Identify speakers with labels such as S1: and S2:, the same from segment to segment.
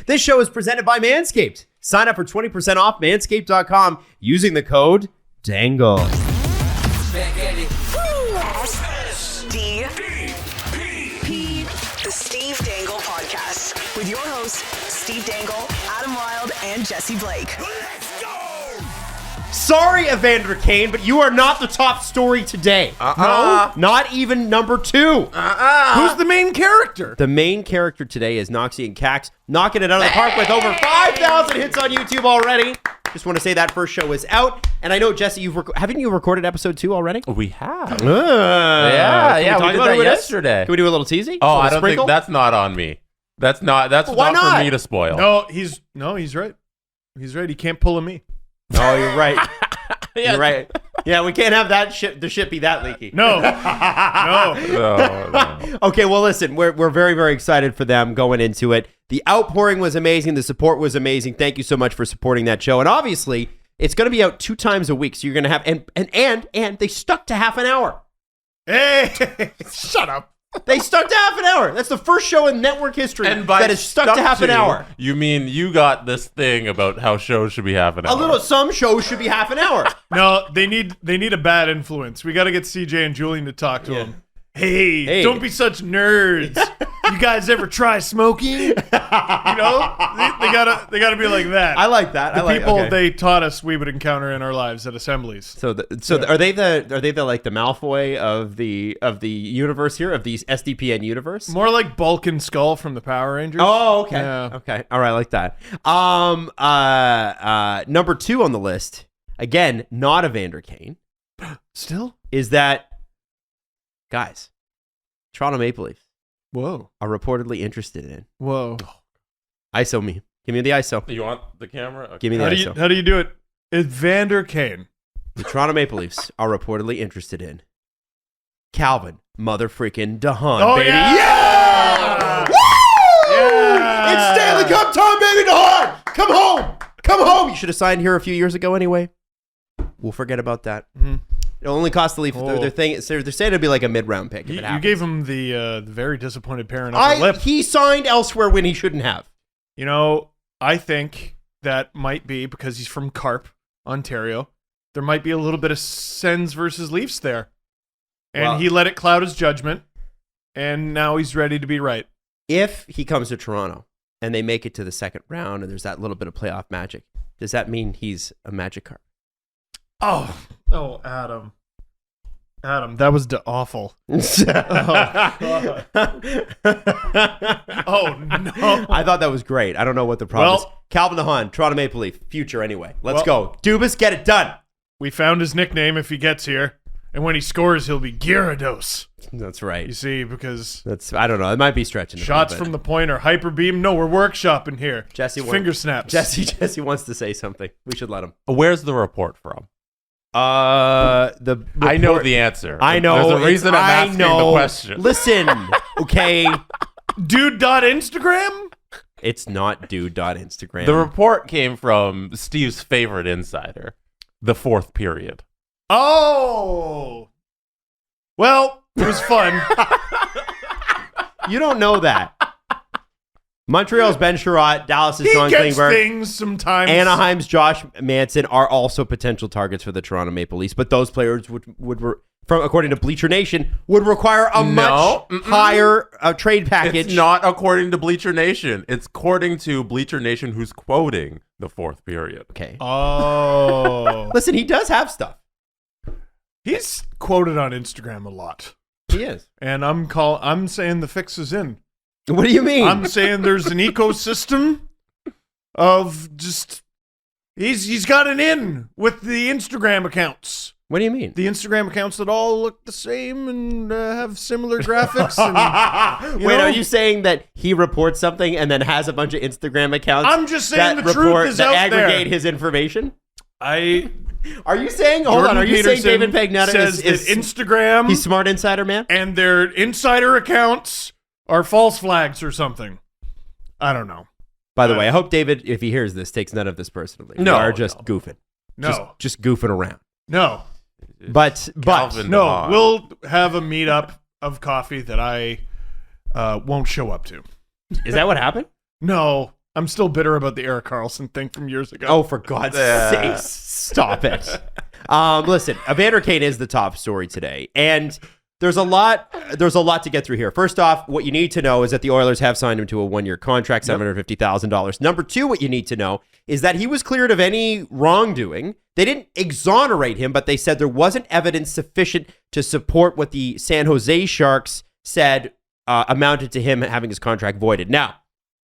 S1: This show is presented by Manscaped. Sign up for 20% off manscaped.com using the code DANGLE.
S2: SDPP, the Steve Dangle Podcast, with your hosts, Steve Dangle, Adam Wilde, and Jesse Blake.
S1: Sorry, Evander Kane, but you are not the top story today.
S3: No?
S1: Not even number 2.
S3: Who's the main character?
S1: The main character today is Noxie and Cax, knocking it out of the park with over 5,000 hits on YouTube already. Just want to say that first show is out. And I know, Jesse, haven't you recorded episode 2 already?
S3: We have.
S1: Yeah,
S3: we did that yesterday.
S1: Can we do a little teasing?
S3: Oh,
S1: I
S3: I don't think that's not on me. That's not for me to spoil.
S4: No, he's right. He's right. He can't pull a me.
S1: Oh, you're right. You're right. Yeah, we can't have the ship be that leaky.
S4: No.
S1: Okay, well, listen, we're very, very excited for them going into it. The outpouring was amazing. The support was amazing. Thank you so much for supporting that show. And obviously, it's going to be out 2 times a week. So you're going to have, and they stuck to half an hour.
S4: Hey, shut up.
S1: They stuck to half an hour. That's the first show in network history that is stuck to half an hour.
S3: You mean you got this thing about how shows should be half an hour?
S1: Some shows should be half an hour.
S4: No, they need a bad influence. We got to get CJ and Julian to talk to him. Hey, don't be such nerds. You guys ever try smoking? You know, they gotta be like that.
S1: I like that.
S4: The people they taught us we would encounter in our lives at assemblies.
S1: So are they the like the Malfoy of the universe here, of the SDPN universe?
S4: More like Bulk and Skull from the Power Rangers.
S1: Oh, okay.
S4: Yeah.
S1: Okay. All right, I like that. Number 2 on the list, again, not Evander Kane.
S4: Still?
S1: Is that, guys, Toronto Maple Leafs
S4: Whoa.
S1: are reportedly interested in.
S4: Whoa.
S1: ISO me. Give me the ISO.
S3: You want the camera? Okay.
S1: Give me the ISO.
S4: How do you do it? Evander Kane.
S1: The Toronto Maple Leafs are reportedly interested in Calvin motherfreaking Haan,
S4: Oh,
S1: baby.
S4: yeah!
S1: Woo!
S4: Yeah!
S1: It's Stanley Cup time, baby. Haan! Come home! Come home! You should have signed here a few years ago anyway. We'll forget about that.
S4: Mm-hmm.
S1: It only cost the Leafs. They're saying it'd be like a mid-round pick. If it
S4: You gave him the very disappointed parent
S1: I,
S4: upper lip.
S1: He signed elsewhere when he shouldn't have.
S4: You know, I think that might be because he's from Carp, Ontario. There might be a little bit of Sens versus Leafs there. And he let it cloud his judgment, and now he's ready to be right.
S1: If he comes to Toronto and they make it to the second round and there's that little bit of playoff magic, does that mean he's a Magic Carp?
S4: Oh, Adam. Adam, that was awful. Oh, no.
S1: I thought that was great. I don't know what the problem is. Calvin Haan, Toronto Maple Leaf, future anyway. Let's go. Dubas, get it done.
S4: We found his nickname if he gets here. And when he scores, he'll be Gyarados.
S1: That's right.
S4: You see, because
S1: I don't know. It might be stretching.
S4: Shots from the point or hyper beam. No, we're workshopping here. Finger snaps.
S1: Jesse wants to say something. We should let him.
S3: Where's the report from?
S1: The report,
S3: I know the answer.
S1: I know.
S3: There's a reason I'm asking the question.
S1: Listen, okay.
S4: Dude.Instagram?
S1: It's not dude.Instagram.
S3: The report came from Steve's favorite insider, the fourth period.
S4: Oh. Well, it was fun.
S1: You don't know that. Montreal's Ben Sherratt, Dallas's
S4: He
S1: John
S4: gets
S1: Klingberg,
S4: things sometimes.
S1: Anaheim's Josh Manson are also potential targets for the Toronto Maple Leafs, but those players according to Bleacher Nation, would require a much higher trade package.
S3: It's not according to Bleacher Nation. It's according to Bleacher Nation, who's quoting the fourth period.
S1: Okay.
S4: Oh.
S1: Listen, he does have stuff.
S4: He's quoted on Instagram a lot.
S1: He is.
S4: And I'm saying the fix is in.
S1: What do you mean?
S4: I'm saying there's an ecosystem of just he's got an in with the Instagram accounts.
S1: What do you mean?
S4: The Instagram accounts that all look the same and have similar graphics. And,
S1: are you saying that he reports something and then has a bunch of Instagram accounts?
S4: I'm just saying the truth is out there.
S1: That aggregate his information? Are you saying? Hold
S4: Jordan
S1: on. Are you
S4: Peterson
S1: saying David Pagnotta
S4: says
S1: is
S4: that Instagram?
S1: He's smart insider man,
S4: and their insider accounts are false flags or something. I don't know.
S1: By the way, I hope David, if he hears this, takes none of this personally. We are just goofing.
S4: No,
S1: just goofing around.
S4: No,
S1: but
S4: no, we'll have a meetup of coffee that I won't show up to.
S1: Is that what happened?
S4: No, I'm still bitter about the Erik Karlsson thing from years ago.
S1: Oh, for God's sake, stop it. Listen, Evander Kane is the top story today, and there's a lot to get through here. First off, what you need to know is that the Oilers have signed him to a 1-year contract, $750,000. Number two, what you need to know is that he was cleared of any wrongdoing. They didn't exonerate him, but they said there wasn't evidence sufficient to support what the San Jose Sharks said amounted to him having his contract voided.
S3: Now,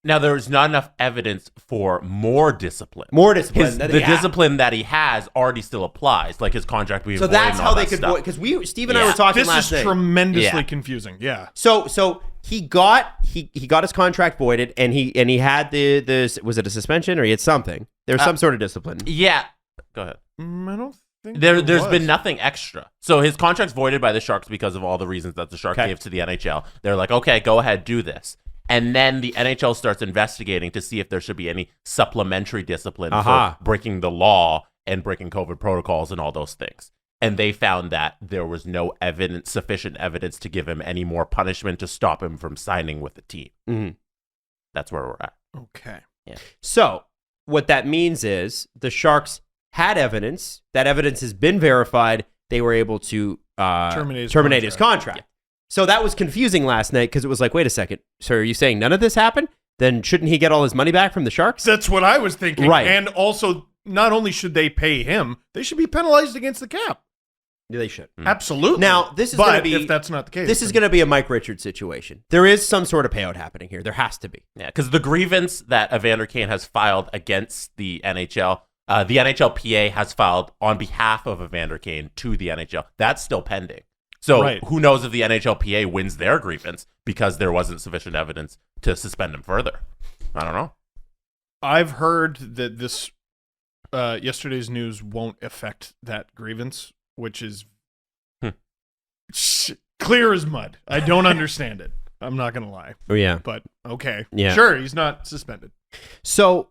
S3: there's not enough evidence for more discipline.
S1: The
S3: discipline that he has already still applies, like his contract being void.
S1: So that's
S3: and all
S1: how they
S3: that
S1: could
S3: stuff.
S1: void, because Steve and I were talking last night.
S4: This is tremendously
S3: Yeah.
S4: confusing. Yeah.
S1: So he got his contract voided, and he had the was it a suspension or he had something? There's some sort of discipline.
S3: Yeah. Go ahead.
S4: I don't think
S3: There's been nothing extra. So his contract's voided by the Sharks because of all the reasons that the Sharks gave to the NHL. They're like, okay, go ahead, do this. And then the NHL starts investigating to see if there should be any supplementary discipline for breaking the law and breaking COVID protocols and all those things. And they found that there was no sufficient evidence to give him any more punishment to stop him from signing with the team.
S1: Mm-hmm.
S3: That's where we're at.
S4: Okay.
S3: Yeah.
S1: So what that means is the Sharks had evidence. That evidence has been verified. They were able to terminate his contract. Yeah. So that was confusing last night because it was like, wait a second. So are you saying none of this happened? Then shouldn't he get all his money back from the Sharks?
S4: That's what I was thinking.
S1: Right.
S4: And also, not only should they pay him, they should be penalized against the cap.
S1: Yeah, they should.
S4: Absolutely.
S1: Now, this is going to be...
S4: if that's not the case...
S1: This is going to be a Mike Richards situation. There is some sort of payout happening here. There has to be.
S3: Yeah, because the grievance that Evander Kane has filed against the NHL, the NHLPA has filed on behalf of Evander Kane to the NHL. That's still pending. So who knows if the NHLPA wins their grievance because there wasn't sufficient evidence to suspend him further. I don't know.
S4: I've heard that this yesterday's news won't affect that grievance, which is clear as mud. I don't understand it. I'm not going to lie.
S1: Oh, yeah.
S4: But okay.
S1: Yeah.
S4: Sure, he's not suspended.
S1: So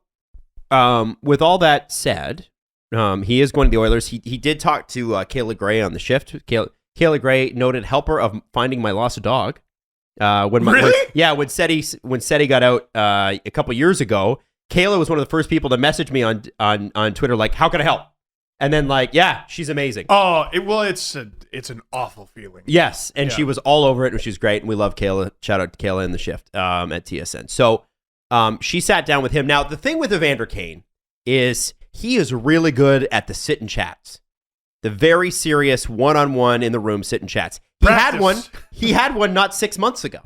S1: with all that said, he is going to the Oilers. He did talk to Kayla Gray on the shift. Kayla Gray, noted helper of finding my lost dog. When Seti got out a couple years ago, Kayla was one of the first people to message me on Twitter, like, how can I help? And then like, yeah, she's amazing.
S4: Oh, it's an awful feeling.
S1: Yes, and she was all over it, and she's great, and we love Kayla. Shout out to Kayla in the shift at TSN. So she sat down with him. Now, the thing with Evander Kane is he is really good at the sit and chats. The very serious one-on-one in the room sit and chats. He had one not 6 months ago.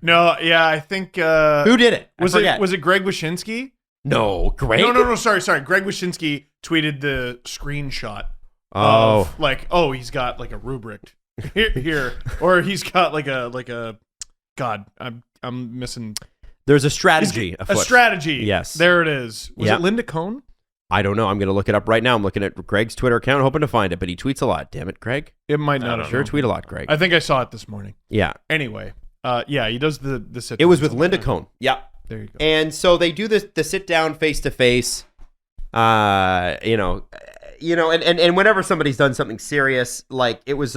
S4: No, yeah, I think
S1: who did it?
S4: Was it Greg Wyshynski?
S1: No, Greg.
S4: No, sorry. Greg Wyshynski tweeted the screenshot
S1: of
S4: he's got like a rubric here or he's got like a God, I'm missing.
S1: There's a strategy afoot.
S4: A strategy.
S1: Yes.
S4: There it is. Was it Linda Cohn?
S1: I don't know. I'm going to look it up right now. I'm looking at Greg's Twitter account, hoping to find it, but he tweets a lot. Damn it, Greg.
S4: It might not.
S1: Sure, tweet a lot, Greg.
S4: I think I saw it this morning.
S1: Yeah.
S4: Anyway, he does the sit.
S1: It was with Linda Cohn. Yeah.
S4: There you go. And
S1: so they do the sit down face to face. And whenever somebody's done something serious, like it was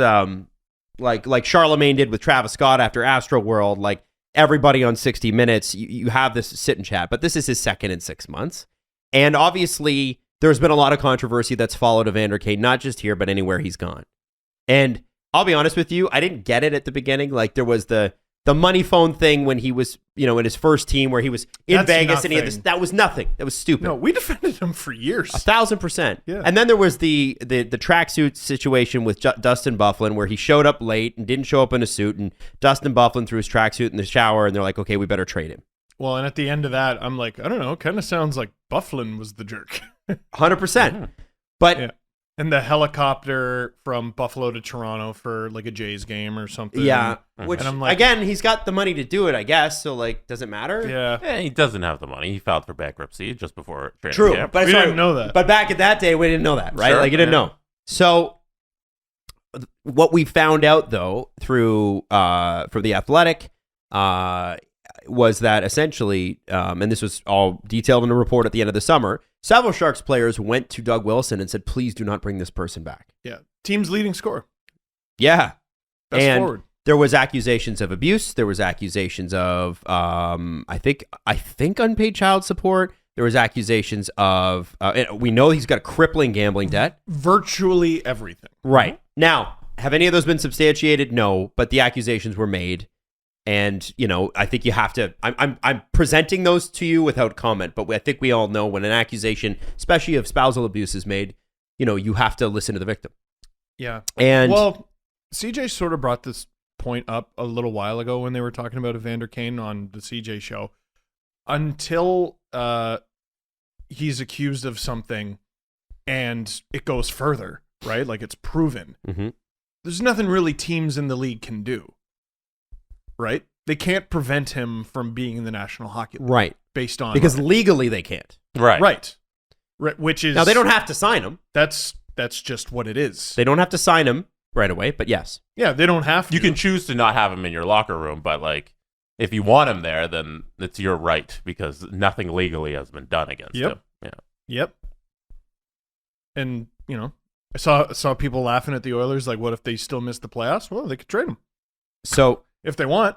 S1: like Charlemagne did with Travis Scott after Astro World, like everybody on 60 Minutes, you have this sit and chat, but this is his second in 6 months. And obviously, there's been a lot of controversy that's followed Evander Kane, not just here, but anywhere he's gone. And I'll be honest with you, I didn't get it at the beginning. Like, there was the money phone thing when he was, in his first team where he was in Vegas and he had this. That was nothing. That was stupid.
S4: No, we defended him for years.
S1: 1,000%.
S4: Yeah.
S1: And then there was the tracksuit situation with Dustin Byfuglien where he showed up late and didn't show up in a suit, and Dustin Byfuglien threw his tracksuit in the shower, and they're like, okay, we better trade him.
S4: Well, and at the end of that, I'm like, I don't know, kind of sounds like Byfuglien was the jerk.
S1: 100%. But
S4: yeah. And the helicopter from Buffalo to Toronto for like a Jays game or something.
S1: Yeah. Which,
S4: and I'm like,
S1: again, he's got the money to do it, I guess. So, like, does it matter?
S4: Yeah.
S3: He doesn't have the money. He filed for bankruptcy just before training
S1: True.
S3: camp.
S1: But
S4: we didn't know that.
S1: But back at that day, we didn't know that, right?
S3: Sure,
S1: like, you didn't know. So, what we found out, though, through for The Athletic, was that essentially, and this was all detailed in a report at the end of the summer, several Sharks players went to Doug Wilson and said, please do not bring this person back.
S4: Yeah. Team's leading scorer.
S1: Yeah.
S4: Best forward.
S1: there was accusations of abuse. There was accusations of, I think unpaid child support. There was accusations of, we know he's got a crippling gambling debt.
S4: Virtually everything.
S1: Right. Now, have any of those been substantiated? No, but the accusations were made. And, I think you have to, I'm presenting those to you without comment, but I think we all know when an accusation, especially of spousal abuse, is made, you have to listen to the victim.
S4: Yeah.
S1: And
S4: well, CJ sort of brought this point up a little while ago when they were talking about Evander Kane on the CJ show. Until he's accused of something and it goes further, right? Like it's proven.
S1: Mm-hmm.
S4: There's nothing really teams in the league can do, right? They can't prevent him from being in the National Hockey League.
S1: Right.
S4: Based on...
S1: Because legally they can't.
S3: Right.
S4: Which is...
S1: Now, they don't have to sign him.
S4: That's just what it is.
S1: They don't have to sign him right away, but yes.
S4: Yeah, they don't have to.
S3: You can choose to not have him in your locker room, but like if you want him there, then it's your right because nothing legally has been done against him. Yeah.
S4: Yep. And, I saw people laughing at the Oilers like, what if they still miss the playoffs? Well, they could trade him.
S1: So,
S4: if they want.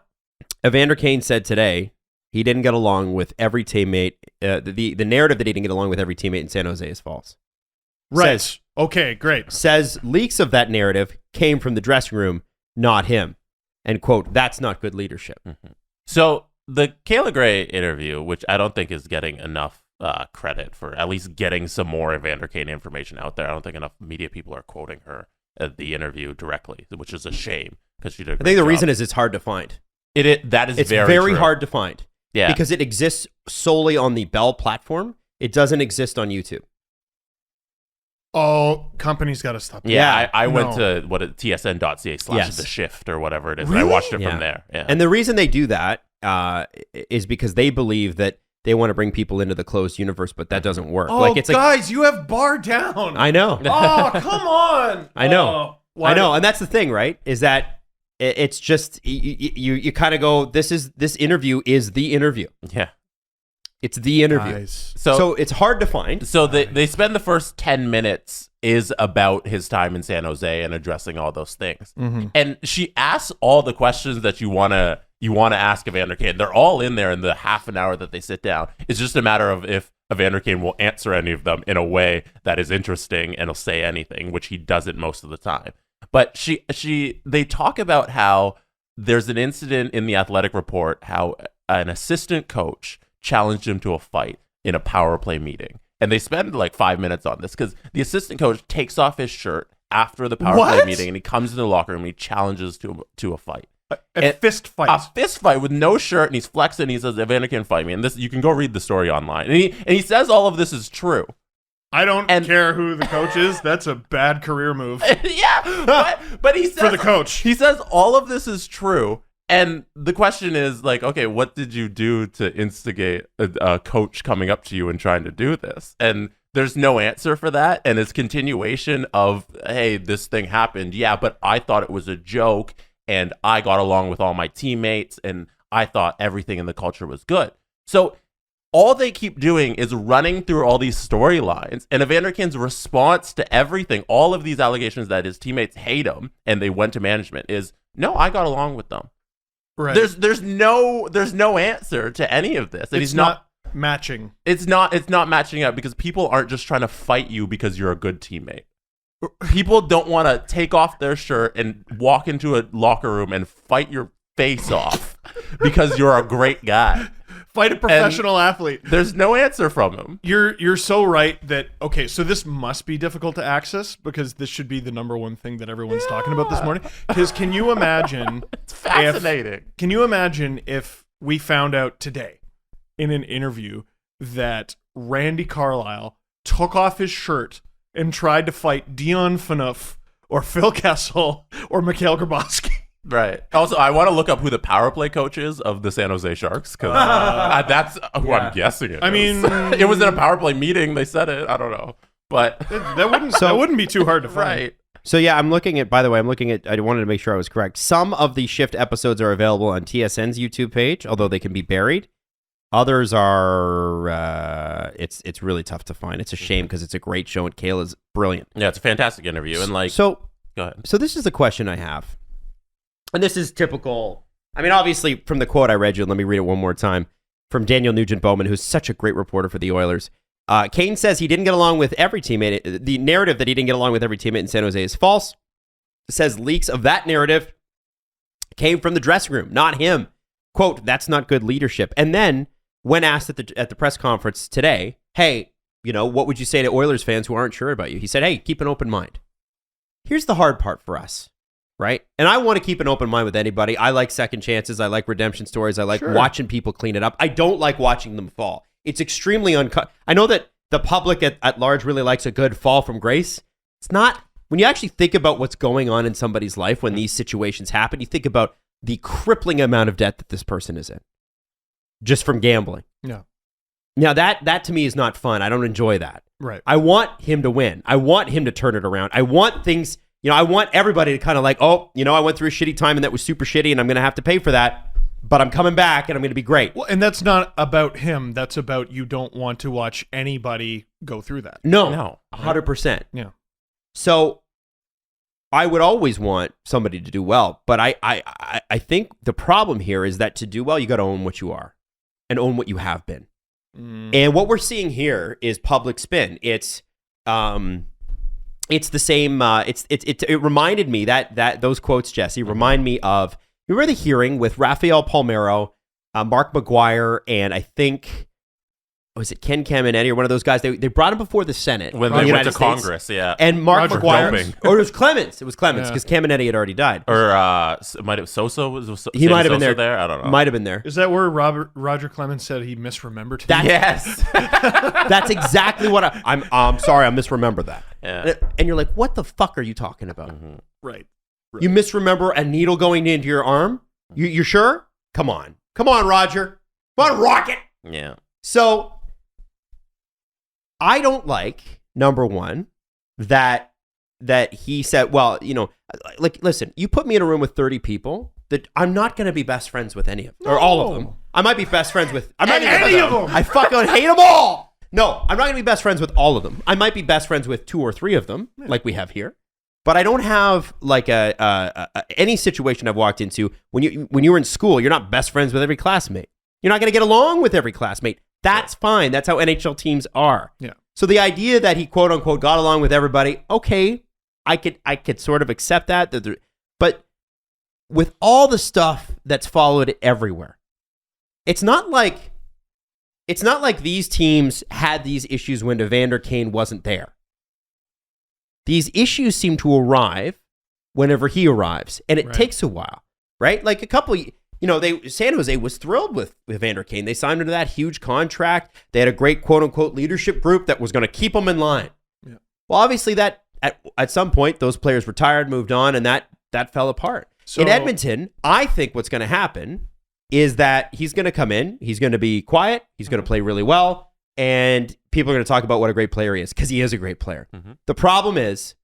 S1: Evander Kane said today he didn't get along with every teammate. The narrative that he didn't get along with every teammate in San Jose is false.
S4: Right. Okay, great.
S1: Says leaks of that narrative came from the dressing room, not him. And, quote, that's not good leadership.
S3: Mm-hmm. So the Kayla Gray interview, which I don't think is getting enough credit for at least getting some more Evander Kane information out there. I don't think enough media people are quoting her at the interview directly, which is a shame because she did a great
S1: I think the
S3: job.
S1: reason is it's hard to find.
S3: That is
S1: it's
S3: very true.
S1: hard to find.
S3: Yeah.
S1: Because it exists solely on the Bell platform. It doesn't exist on YouTube.
S4: Oh, companies got to stop.
S3: Yeah, I went to tsn.ca/the shift or whatever it is.
S4: Really?
S3: And I watched it from there. Yeah.
S1: And the reason they do that is because they believe that they want to bring people into the closed universe, but that doesn't work.
S4: Oh, guys, you have bar down.
S1: I know.
S4: Oh, come on.
S1: I know. I know. And that's the thing, right? Is that it's just, you kind of go, this interview is the interview.
S3: Yeah.
S1: It's the interview.
S4: Guys.
S1: So it's hard to find.
S3: So they spend the first 10 minutes is about his time in San Jose and addressing all those things.
S4: Mm-hmm.
S3: And she asks all the questions that you want to ask Evander Kane. They're all in there in the half an hour that they sit down. It's just a matter of if Evander Kane will answer any of them in a way that is interesting and he'll say anything, which he doesn't most of the time. But they talk about how there's an incident in the athletic report, how an assistant coach challenged him to a fight in a power play meeting. And they spend like 5 minutes on this because the assistant coach takes off his shirt after the power play meeting and he comes in the locker room and he challenges to a fight.
S4: A fist fight.
S3: A fist fight with no shirt, and he's flexing and he says, Evander can fight me. And this, you can go read the story online. And he says all of this is true.
S4: I don't care who the coach is. That's a bad career move.
S3: Yeah, but he says
S4: for the coach.
S3: He says all of this is true. And the question is like, okay, what did you do to instigate a coach coming up to you and trying to do this? And there's no answer for that. And it's continuation of, hey, this thing happened. Yeah, but I thought it was a joke and I got along with all my teammates and I thought everything in the culture was good. So all they keep doing is running through all these storylines. And Evander Kane's response to everything, all of these allegations that his teammates hate him and they went to management is, no, I got along with them.
S4: Right.
S3: There's no answer to any of this. And
S4: it's not matching.
S3: It's not matching up because people aren't just trying to fight you because you're a good teammate. People don't want to take off their shirt and walk into a locker room and fight your face off because you're a great guy.
S4: Fight a professional athlete.
S3: There's no answer from him.
S4: You're so right that, okay, so this must be difficult to access because this should be the number one thing that everyone's talking about this morning. Because can you imagine?
S3: It's fascinating.
S4: Can you imagine if we found out today in an interview that Randy Carlyle took off his shirt and tried to fight Dion Phaneuf or Phil Kessel or Mikhail Grabowski?
S3: Right. Also, I want to look up who the power play coach is of the San Jose Sharks because that's who I'm guessing it.
S4: I mean,
S3: it was in a power play meeting. They said it. I don't know, but
S4: that wouldn't be too hard to find.
S3: Right.
S1: So yeah, I wanted to make sure I was correct. Some of the Shift episodes are available on TSN's YouTube page, although they can be buried. Others are, it's really tough to find. It's a shame because it's a great show and Kayla's brilliant.
S3: Yeah, it's a fantastic interview. And
S1: go ahead.
S3: So
S1: this is the question I have. And this is typical. I mean, obviously, from the quote I read you, let me read it one more time, from Daniel Nugent-Bowman, who's such a great reporter for the Oilers. Kane says he didn't get along with every teammate. The narrative that he didn't get along with every teammate in San Jose is false. It says leaks of that narrative came from the dressing room, not him. Quote, that's not good leadership. And then, when asked at the press conference today, hey, what would you say to Oilers fans who aren't sure about you? He said, hey, keep an open mind. Here's the hard part for us, right? And I want to keep an open mind with anybody. I like second chances. I like redemption stories. I like watching people clean it up. I don't like watching them fall. It's extremely I know that the public at large really likes a good fall from grace. It's not. When you actually think about what's going on in somebody's life when these situations happen, you think about the crippling amount of debt that this person is in just from gambling.
S4: Yeah.
S1: Now, that to me is not fun. I don't enjoy that.
S4: Right.
S1: I want him to win. I want him to turn it around. I want things, I want everybody to kind of like, I went through a shitty time and that was super shitty and I'm going to have to pay for that. But I'm coming back and I'm going to be great.
S4: Well, and that's not about him. That's about you don't want to watch anybody go through that.
S1: No, 100%.
S4: Yeah.
S1: So I would always want somebody to do well. But I think the problem here is that to do well, you got to own what you are and own what you have been. And what we're seeing here is public spin. It's the same. It reminded me that those quotes, Jesse, remind me of. Remember the hearing with Rafael Palmeiro, Mark McGuire, and I think, was it Ken Caminetti or one of those guys? They brought him before the Senate.
S3: When they went to Congress, yeah.
S1: And Mark
S4: Roger
S1: McGuire, or it was Clemens. It was Clemens,
S4: Yeah.
S1: because Caminetti had already died.
S3: Or might have Sosa was
S1: He might have been
S3: there. I don't know.
S1: Might have been there.
S4: Is that where Roger Clemens said he misremembered?
S3: Yes.
S1: That's exactly what I'm sorry, I misremember that.
S3: Yeah.
S1: And you're like, what the fuck are you talking about?
S3: Mm-hmm.
S4: Right.
S1: You misremember a needle going into your arm? You're sure? Come on, Roger. Come on, Rocket.
S3: Yeah.
S1: So I don't like, number one, that he said, well, like, listen, you put me in a room with 30 people that I'm not going to be best friends with any of them, or all of them. I might be best friends with any of them. I fucking hate them all. No, I'm not going to be best friends with all of them. I might be best friends with 2 or 3 of them, like we have here. But I don't have like any situation I've walked into when you were in school, you're not best friends with every classmate. You're not going to get along with every classmate. That's fine. That's how NHL teams are.
S4: Yeah.
S1: So the idea that he quote unquote got along with everybody, okay, I could sort of accept that. But with all the stuff that's followed everywhere, it's not like these teams had these issues when Evander Kane wasn't there. These issues seem to arrive whenever he arrives, and it takes a while, right? Like a couple, San Jose was thrilled with Evander Kane. They signed him to that huge contract. They had a great quote-unquote leadership group that was going to keep him in line. Yeah. Well, obviously that at some point, those players retired, moved on, and that fell apart. So, in Edmonton, I think what's going to happen is that he's going to come in, he's going to be quiet, he's going to play really well, and people are going to talk about what a great player he is, because he is a great player. Mm-hmm. The problem is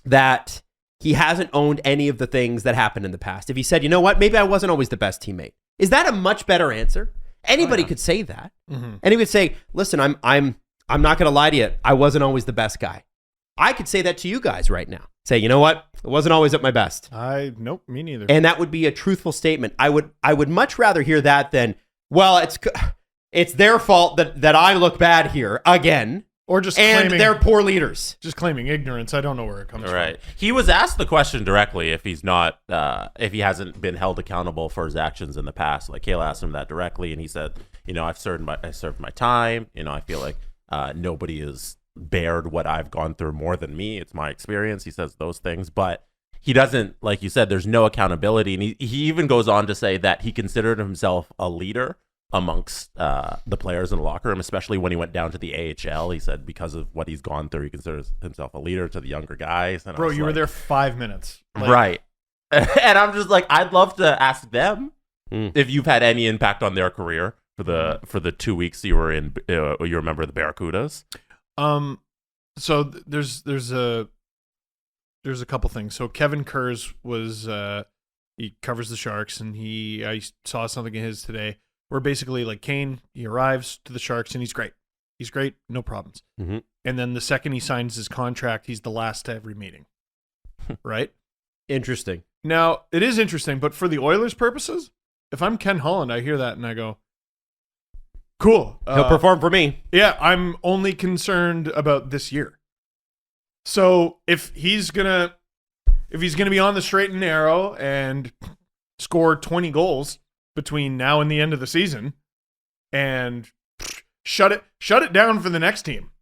S1: that he hasn't owned any of the things that happened in the past. If he said, you know what, maybe I wasn't always the best teammate. Is that a much better answer? Anybody could say that. Mm-hmm. And he would say, listen, I'm not going to lie to you. I wasn't always the best guy. I could say that to you guys right now. Say, you know what? I wasn't always at my best.
S4: Nope, me neither.
S1: And that would be a truthful statement. I would much rather hear that than, well, it's their fault that I look bad here again.
S4: Or just
S1: and they're poor leaders.
S4: Just claiming ignorance. I don't know where it comes from.
S3: Right. He was asked the question directly if he's not, if he hasn't been held accountable for his actions in the past. Like Kayla asked him that directly, and he said, I served my time. I feel like nobody has bared what I've gone through more than me. It's my experience. He says those things, but he doesn't, like you said, there's no accountability. And he even goes on to say that he considered himself a leader amongst the players in the locker room, especially when he went down to the AHL. He said because of what he's gone through, he considers himself a leader to the younger guys. And
S4: bro, you were there 5 minutes.
S3: Right. And I'm just like, I'd love to ask them if you've had any impact on their career for the 2 weeks you were in, you remember the Barracudas?
S4: So there's a couple things. So Kevin Kurz was he covers the Sharks, and I saw something of his today where basically like Kane, he arrives to the Sharks and he's great, no problems. Mm-hmm. And then the second he signs his contract, he's the last to every meeting, right?
S1: Interesting.
S4: Now, it is interesting, but for the Oilers' purposes, if I'm Ken Holland, I hear that and I go, cool.
S1: He'll perform for me.
S4: Yeah, I'm only concerned about this year. So if he's gonna be on the straight and narrow and score 20 goals between now and the end of the season, and shut it down for the next team,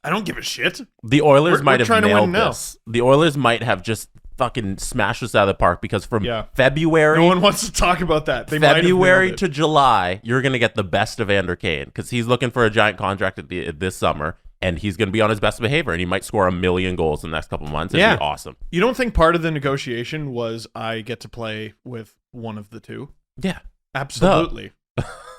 S4: I don't give a shit.
S3: The Oilers might
S4: we're
S3: have
S4: trying to
S3: nailed
S4: win now.
S3: this. The Oilers might have just fucking smashed us out of the park because from February,
S4: no one wants to talk about that. They might have
S3: February
S4: nailed it.
S3: to July, you're going to get the best of Evander Kane because he's looking for a giant contract this summer, and he's going to be on his best behavior, and he might score 1 million goals in the next couple of months. It'd be awesome.
S4: You don't think part of the negotiation was I get to play with one of the two?
S3: Yeah.
S4: Absolutely.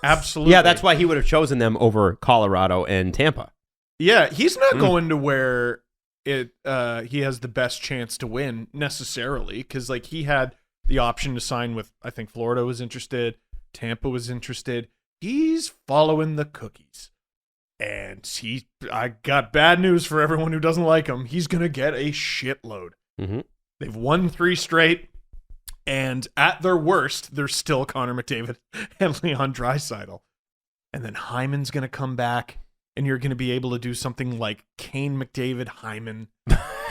S4: Absolutely.
S1: Yeah, that's why he would have chosen them over Colorado and Tampa.
S4: Yeah, he's not going to where he has the best chance to win necessarily, because like he had the option to sign with, I think Florida was interested, Tampa was interested. He's following the cookies, and I got bad news for everyone who doesn't like him. He's gonna get a shitload.
S1: Mm-hmm.
S4: They've won 3 straight, and at their worst, they're still Connor McDavid and Leon Draisaitl, and then Hyman's gonna come back. And you're going to be able to do something like Kane, McDavid, Hyman,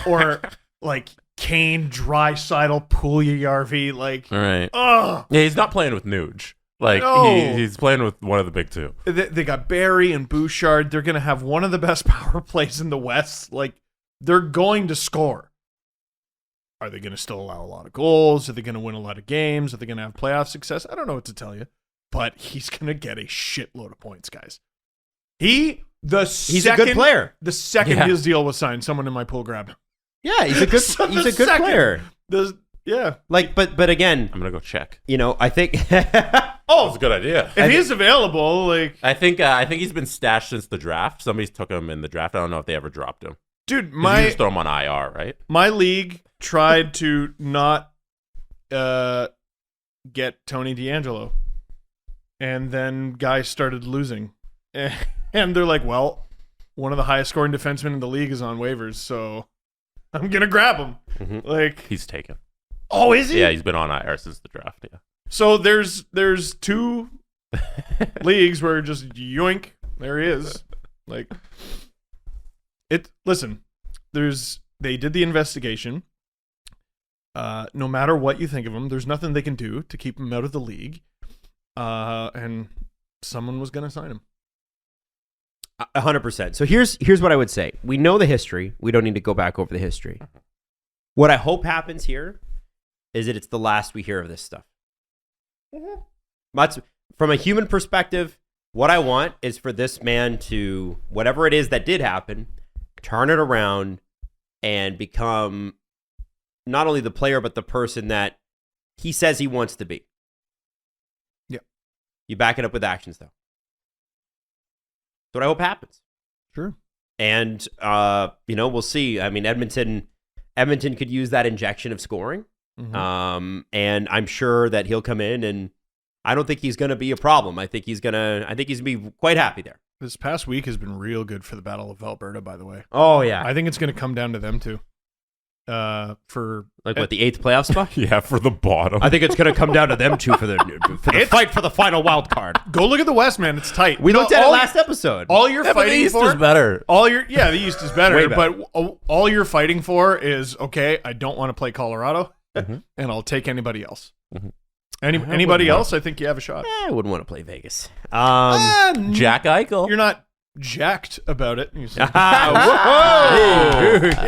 S4: or like Kane, Draisaitl, Puljujarvi. Like,
S3: all right.
S4: Ugh.
S3: Yeah, he's not playing with Nuge. Like,
S4: No.
S3: he's playing with one of the big two.
S4: They got Barry and Bouchard. They're going to have one of the best power plays in the West. Like, they're going to score. Are they going to still allow a lot of goals? Are they going to win a lot of games? Are they going to have playoff success? I don't know what to tell you. But he's going to get a shitload of points, guys. He's
S1: a good player.
S4: The second his deal was signed, someone in my pool grabbed him.
S1: Yeah, he's a good player. But again,
S3: I'm gonna go check.
S1: I think
S3: That's a good idea.
S4: If he's available, like
S3: I think he's been stashed since the draft. Somebody took him in the draft. I don't know if they ever dropped him.
S4: Dude,
S3: You just throw him on IR, right?
S4: my league tried to not get Tony DeAngelo, and then guys started losing. And they're like, well, one of the highest scoring defensemen in the league is on waivers, so I'm going to grab him.
S1: Mm-hmm.
S4: Like,
S3: He's taken.
S4: Oh, is he?
S3: Yeah, he's been on IR since the draft, yeah.
S4: So there's 2 leagues where just yoink, there he is. Like, listen, they did the investigation. No matter what you think of him, there's nothing they can do to keep him out of the league. And someone was going to sign him.
S1: 100%. So here's what I would say. We know the history. We don't need to go back over the history. What I hope happens here is that it's the last we hear of this stuff. From a human perspective, what I want is for this man to, whatever it is that did happen, turn it around and become not only the player, but the person that he says he wants to be.
S4: Yeah.
S1: You back it up with actions, though. That's what I hope happens.
S4: Sure.
S1: And, we'll see. I mean, Edmonton could use that injection of scoring.
S4: Mm-hmm.
S1: And I'm sure that he'll come in, and I don't think he's going to be a problem. I think he's going to be quite happy there.
S4: This past week has been real good for the Battle of Alberta, by the way.
S1: Oh, yeah.
S4: I think it's going to come down to them, too. For
S1: the 8th playoff spot?
S3: Yeah, for the bottom.
S1: I think it's going to come down to them, too, for the fight for the final wild card.
S4: Go look at the West, man. It's tight.
S1: We looked at it last episode.
S4: All you're fighting
S3: the East
S4: for
S3: is better.
S4: The East is better.
S1: Way better.
S4: But all you're fighting for is, okay, I don't want to play Colorado, and I'll take anybody else.
S3: Mm-hmm.
S4: Anybody else, I think you have a shot.
S1: I wouldn't want to play Vegas.
S3: Jack Eichel.
S4: You're not jacked about it. You say,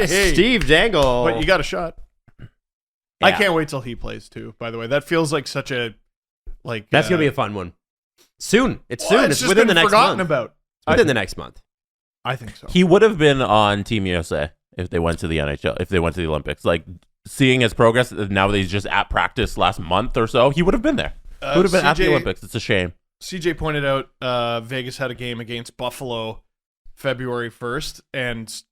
S1: Hey. Steve Dangle.
S4: but you got a shot.
S1: Yeah.
S4: I can't wait till he plays too. By the way, that feels like such a
S1: That's gonna be a fun one. Soon. It's
S4: well,
S1: soon. It's
S4: just
S1: within the
S4: been
S1: next
S4: forgotten
S1: month.
S4: about.
S1: Within the next month.
S4: I think so.
S3: He would have been on Team USA if they went to the NHL, if they went to the Olympics. Like, seeing his progress, now that he's just at practice last month or so, he would have been there. He would have been at the Olympics. It's a shame.
S4: CJ pointed out Vegas had a game against Buffalo February 1st, and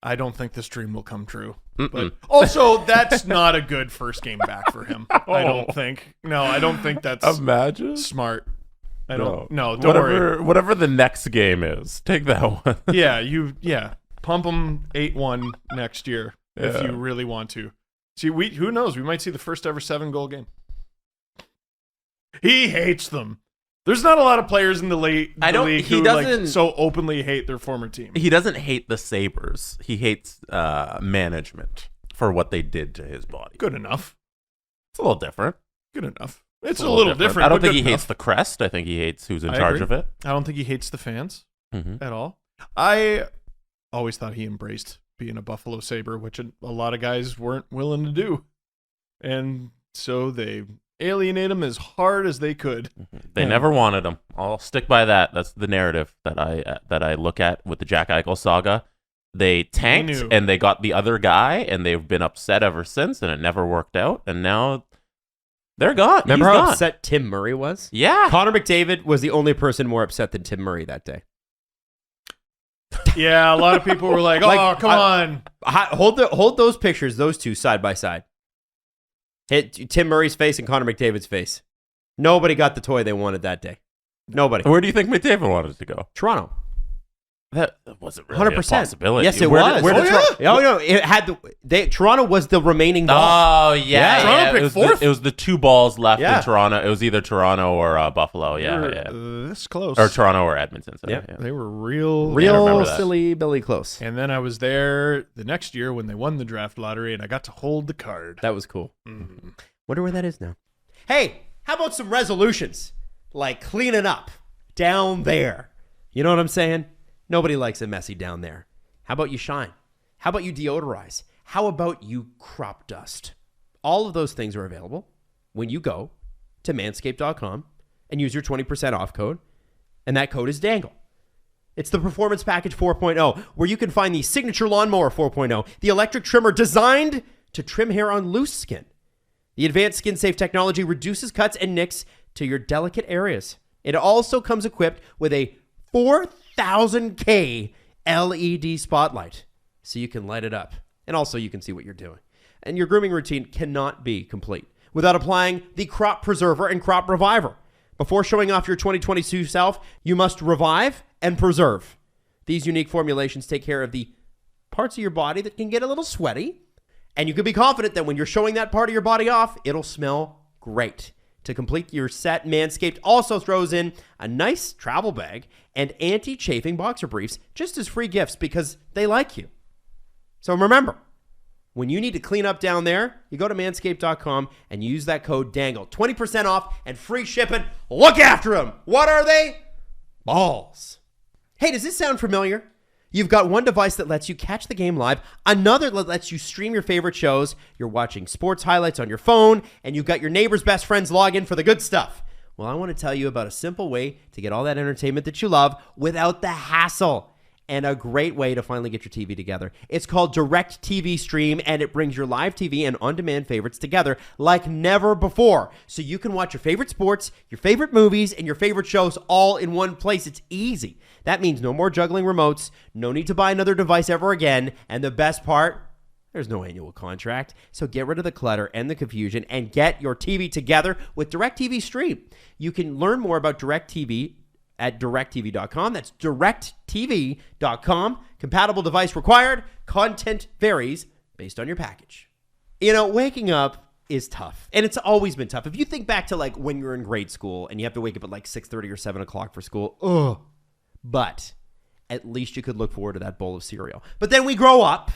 S4: I don't think this dream will come true. But also, that's not a good first game back for him. I don't think. No, I don't think that's
S3: Imagine.
S4: smart. I don't. No, don't worry.
S3: Whatever the next game is, take that one.
S4: Yeah, pump them 8-1 next year if
S3: Yeah.
S4: you really want to. See, who knows? We might see the first ever 7-goal game. He hates them. There's not a lot of players in the league who like so openly hate their former team.
S3: He doesn't hate the Sabres. He hates management for what they did to his body.
S4: Good enough.
S3: It's a little different.
S4: Good enough. It's a little different.
S3: I don't think he hates the crest. I think he hates who's in charge of it.
S4: I don't think he hates the fans at all. I always thought he embraced being a Buffalo Sabre, which a lot of guys weren't willing to do. And so they alienate him as hard as they could.
S3: They never wanted him. I'll stick by that. That's the narrative that I look at with the Jack Eichel saga. They tanked and they got the other guy, and they've been upset ever since, and it never worked out. And now they're gone.
S1: Remember how upset Tim Murray was?
S3: Yeah.
S1: Connor McDavid was the only person more upset than Tim Murray that day.
S4: Yeah, a lot of people were like, "Oh, come on!"
S1: Hold those pictures, those two side by side. Hit Tim Murray's face and Connor McDavid's face. Nobody got the toy they wanted that day. Nobody.
S3: Where do you think McDavid wanted to go?
S1: Toronto.
S3: That wasn't really 100%. A possibility.
S1: Yes, it was. It had Toronto was the remaining ball.
S3: Oh yeah,
S4: Toronto picked fourth.
S3: It was the two balls left in Toronto. It was either Toronto or Buffalo. Yeah,
S4: this close.
S3: Or Toronto or Edmonton. So,
S4: they were real
S1: silly Billy close.
S4: And then I was there the next year when they won the draft lottery, and I got to hold the card.
S1: That was cool. Wonder where that is now. Hey, how about some resolutions like cleaning up down there? You know what I'm saying? Nobody likes it messy down there. How about you shine? How about you deodorize? How about you crop dust? All of those things are available when you go to manscaped.com and use your 20% off code, and that code is DANGLE. It's the Performance Package 4.0, where you can find the Signature Lawnmower 4.0, the electric trimmer designed to trim hair on loose skin. The advanced skin-safe technology reduces cuts and nicks to your delicate areas. It also comes equipped with a 4,000K LED spotlight, so you can light it up. And also you can see what you're doing. And your grooming routine cannot be complete without applying the Crop Preserver and Crop Reviver. Before showing off your 2022 self, you must revive and preserve. These unique formulations take care of the parts of your body that can get a little sweaty. And you can be confident that when you're showing that part of your body off, it'll smell great. To complete your set, Manscaped also throws in a nice travel bag and anti-chafing boxer briefs just as free gifts because they like you. So remember, when you need to clean up down there, you go to manscaped.com and use that code DANGLE. 20% off and free shipping. Look after them. What are they? Balls. Hey, does this sound familiar? You've got one device that lets you catch the game live, another that lets you stream your favorite shows, you're watching sports highlights on your phone, and you've got your neighbor's best friend's login for the good stuff. Well, I want to tell you about a simple way to get all that entertainment that you love without the hassle, and a great way to finally get your TV together. It's called Direct TV Stream, and it brings your live TV and on-demand favorites together like never before. So you can watch your favorite sports, your favorite movies, and your favorite shows all in one place. It's easy. That means no more juggling remotes, no need to buy another device ever again, and the best part, there's no annual contract. So get rid of the clutter and the confusion and get your TV together with DirecTV Stream. You can learn more about DirecTV at directtv.com. That's directtv.com. Compatible device required. Content varies based on your package. You know, waking up is tough, and it's always been tough. If you think back to like when you're in grade school and you have to wake up at like 6:30 or 7 o'clock for school, ugh. But at least you could look forward to that bowl of cereal. But then we grow up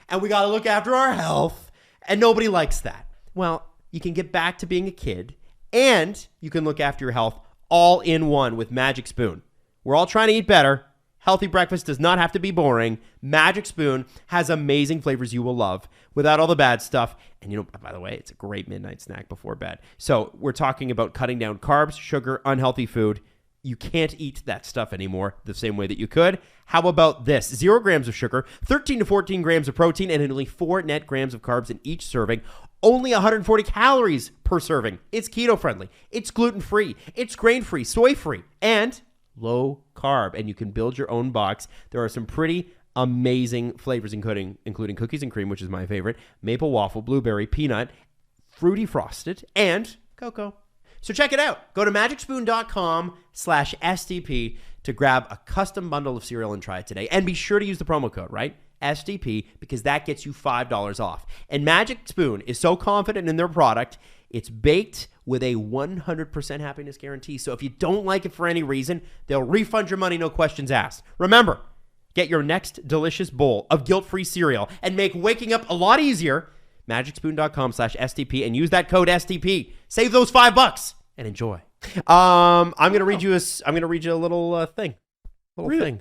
S1: and we got to look after our health, and nobody likes that. Well, you can get back to being a kid, and you can look after your health all in one with Magic Spoon. We're all trying to eat better. Healthy breakfast does not have to be boring. Magic Spoon has amazing flavors you will love without all the bad stuff. And you know, by the way, it's a great midnight snack before bed. So we're talking about cutting down carbs, sugar, unhealthy food. You can't eat that stuff anymore the same way that you could. How about this? 0 grams of sugar, 13 to 14 grams of protein, and only 4 net grams of carbs in each serving. Only 140 calories per serving. It's keto-friendly. It's gluten-free. It's grain-free, soy-free, and low carb. And you can build your own box. There are some pretty amazing flavors, including cookies and cream, which is my favorite, maple waffle, blueberry, peanut, fruity frosted, and cocoa. So check it out. Go to magicspoon.com/STP to grab a custom bundle of cereal and try it today. And be sure to use the promo code, right? SDP because that gets you $5 off. And Magic Spoon is so confident in their product, it's baked with a 100% happiness guarantee. So if you don't like it for any reason, they'll refund your money, no questions asked. Remember, get your next delicious bowl of guilt-free cereal and make waking up a lot easier. MagicSpoon.com/SDP and use that code SDP. Save those $5 and enjoy. I'm gonna read you a little thing. Thing.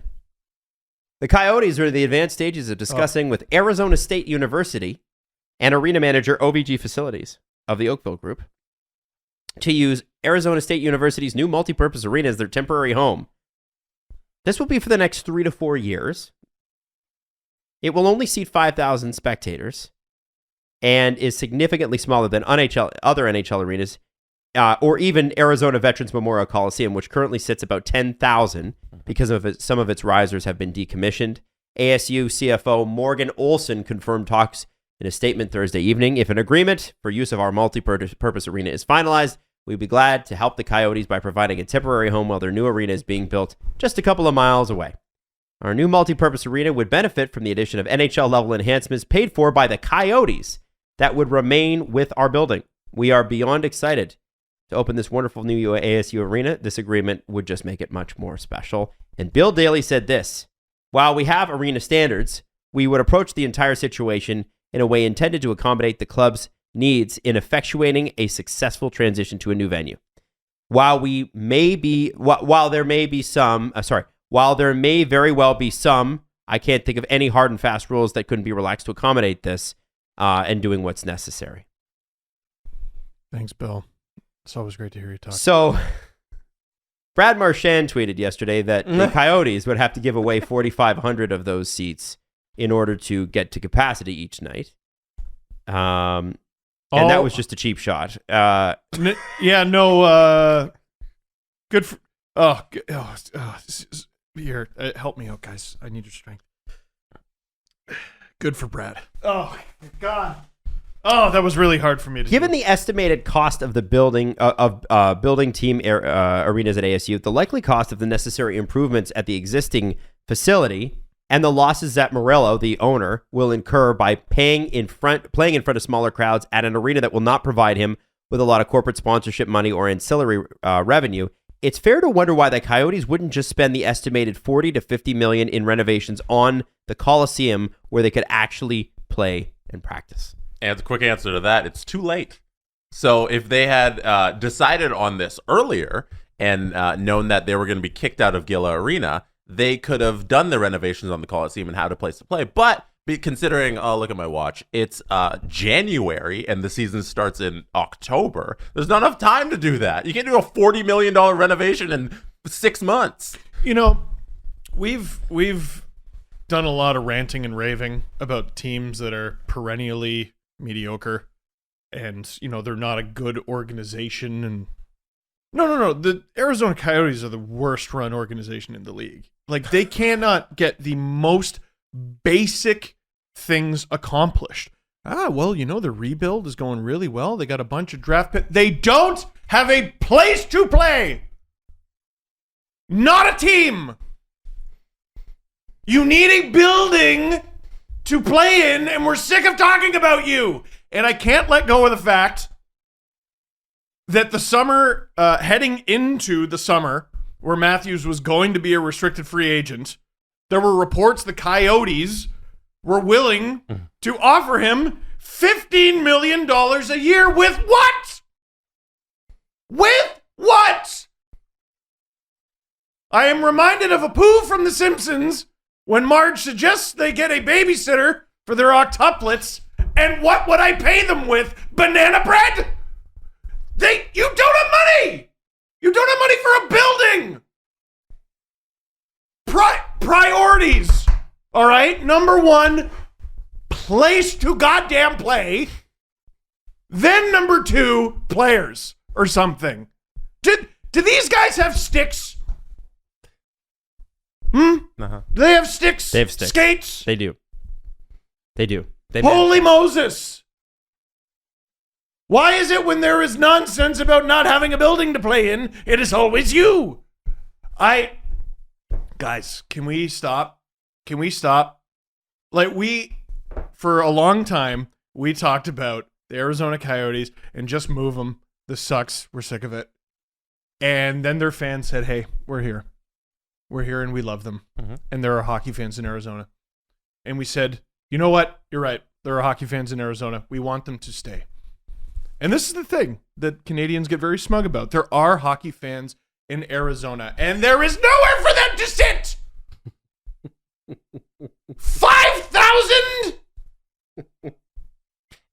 S1: The Coyotes are in the advanced stages of discussing with Arizona State University and arena manager OVG Facilities of the Oakville Group to use Arizona State University's new multipurpose arena as their temporary home. This will be for the next 3 to 4 years. It will only seat 5,000 spectators and is significantly smaller than other NHL arenas, or even Arizona Veterans Memorial Coliseum, which currently sits about 10,000 because some of its risers have been decommissioned. ASU CFO Morgan Olson confirmed talks in a statement Thursday evening. If an agreement for use of our multi-purpose arena is finalized, we'd be glad to help the Coyotes by providing a temporary home while their new arena is being built just a couple of miles away. Our new multi-purpose arena would benefit from the addition of NHL-level enhancements paid for by the Coyotes that would remain with our building. We are beyond excited to open this wonderful new ASU arena. This agreement would just make it much more special. And Bill Daly said this: while we have arena standards, we would approach the entire situation in a way intended to accommodate the club's needs in effectuating a successful transition to a new venue. While there may very well be some, I can't think of any hard and fast rules that couldn't be relaxed to accommodate this, and doing what's necessary.
S4: Thanks, Bill. It's always great to hear you talk.
S1: So, Brad Marchand tweeted yesterday that the Coyotes would have to give away 4,500 of those seats in order to get to capacity each night. And that was just a cheap shot.
S4: Good for... Here, help me out, guys. I need your strength. Good for Brad. Oh, God. Oh, that was really hard for me to
S1: Given
S4: do.
S1: the estimated cost of the building team arenas at ASU, the likely cost of the necessary improvements at the existing facility, and the losses that Morello, the owner, will incur by playing in front of smaller crowds at an arena that will not provide him with a lot of corporate sponsorship money or ancillary revenue, it's fair to wonder why the Coyotes wouldn't just spend the estimated $40 to $50 million in renovations on the Coliseum where they could actually play and practice.
S3: And the quick answer to that, it's too late. So if they had decided on this earlier and known that they were going to be kicked out of Gila Arena, they could have done the renovations on the Coliseum and had a place to play. But considering, look at my watch, it's January and the season starts in October. There's not enough time to do that. You can't do a $40 million renovation in 6 months.
S4: You know, we've done a lot of ranting and raving about teams that are perennially mediocre and, you know, they're not a good organization. And no. The Arizona Coyotes are the worst run organization in the league. Like, they cannot get the most basic things accomplished. Well, you know, the rebuild is going really well. They got a bunch of draft picks. They don't have a place to play. Not a team. You need a building to play in, and we're sick of talking about you. And I can't let go of the fact that the summer, heading into the summer, where Matthews was going to be a restricted free agent, there were reports the Coyotes were willing to offer him $15 million a year with what? With what? I am reminded of Apu from The Simpsons when Marge suggests they get a babysitter for their octuplets, and what would I pay them with? Banana bread? You don't have money! You don't have money for a building! Priorities, all right? Number one, place to goddamn play. Then number two, players or something. Do these guys have sticks?
S3: Uh-huh.
S4: Do they have sticks?
S1: They have sticks.
S4: Skates?
S1: They do.
S4: Holy Moses. Why is it when there is nonsense about not having a building to play in, it is always you? Guys, can we stop? Can we stop Like for a long time, we talked about the Arizona Coyotes and just move them. This sucks. We're sick of it. And then their fans said, hey, we're here. We're here and we love them. Mm-hmm. And there are hockey fans in Arizona. And we said, you know what? You're right. There are hockey fans in Arizona. We want them to stay. And this is the thing that Canadians get very smug about. There are hockey fans in Arizona, and there is nowhere for them to sit. 5,000.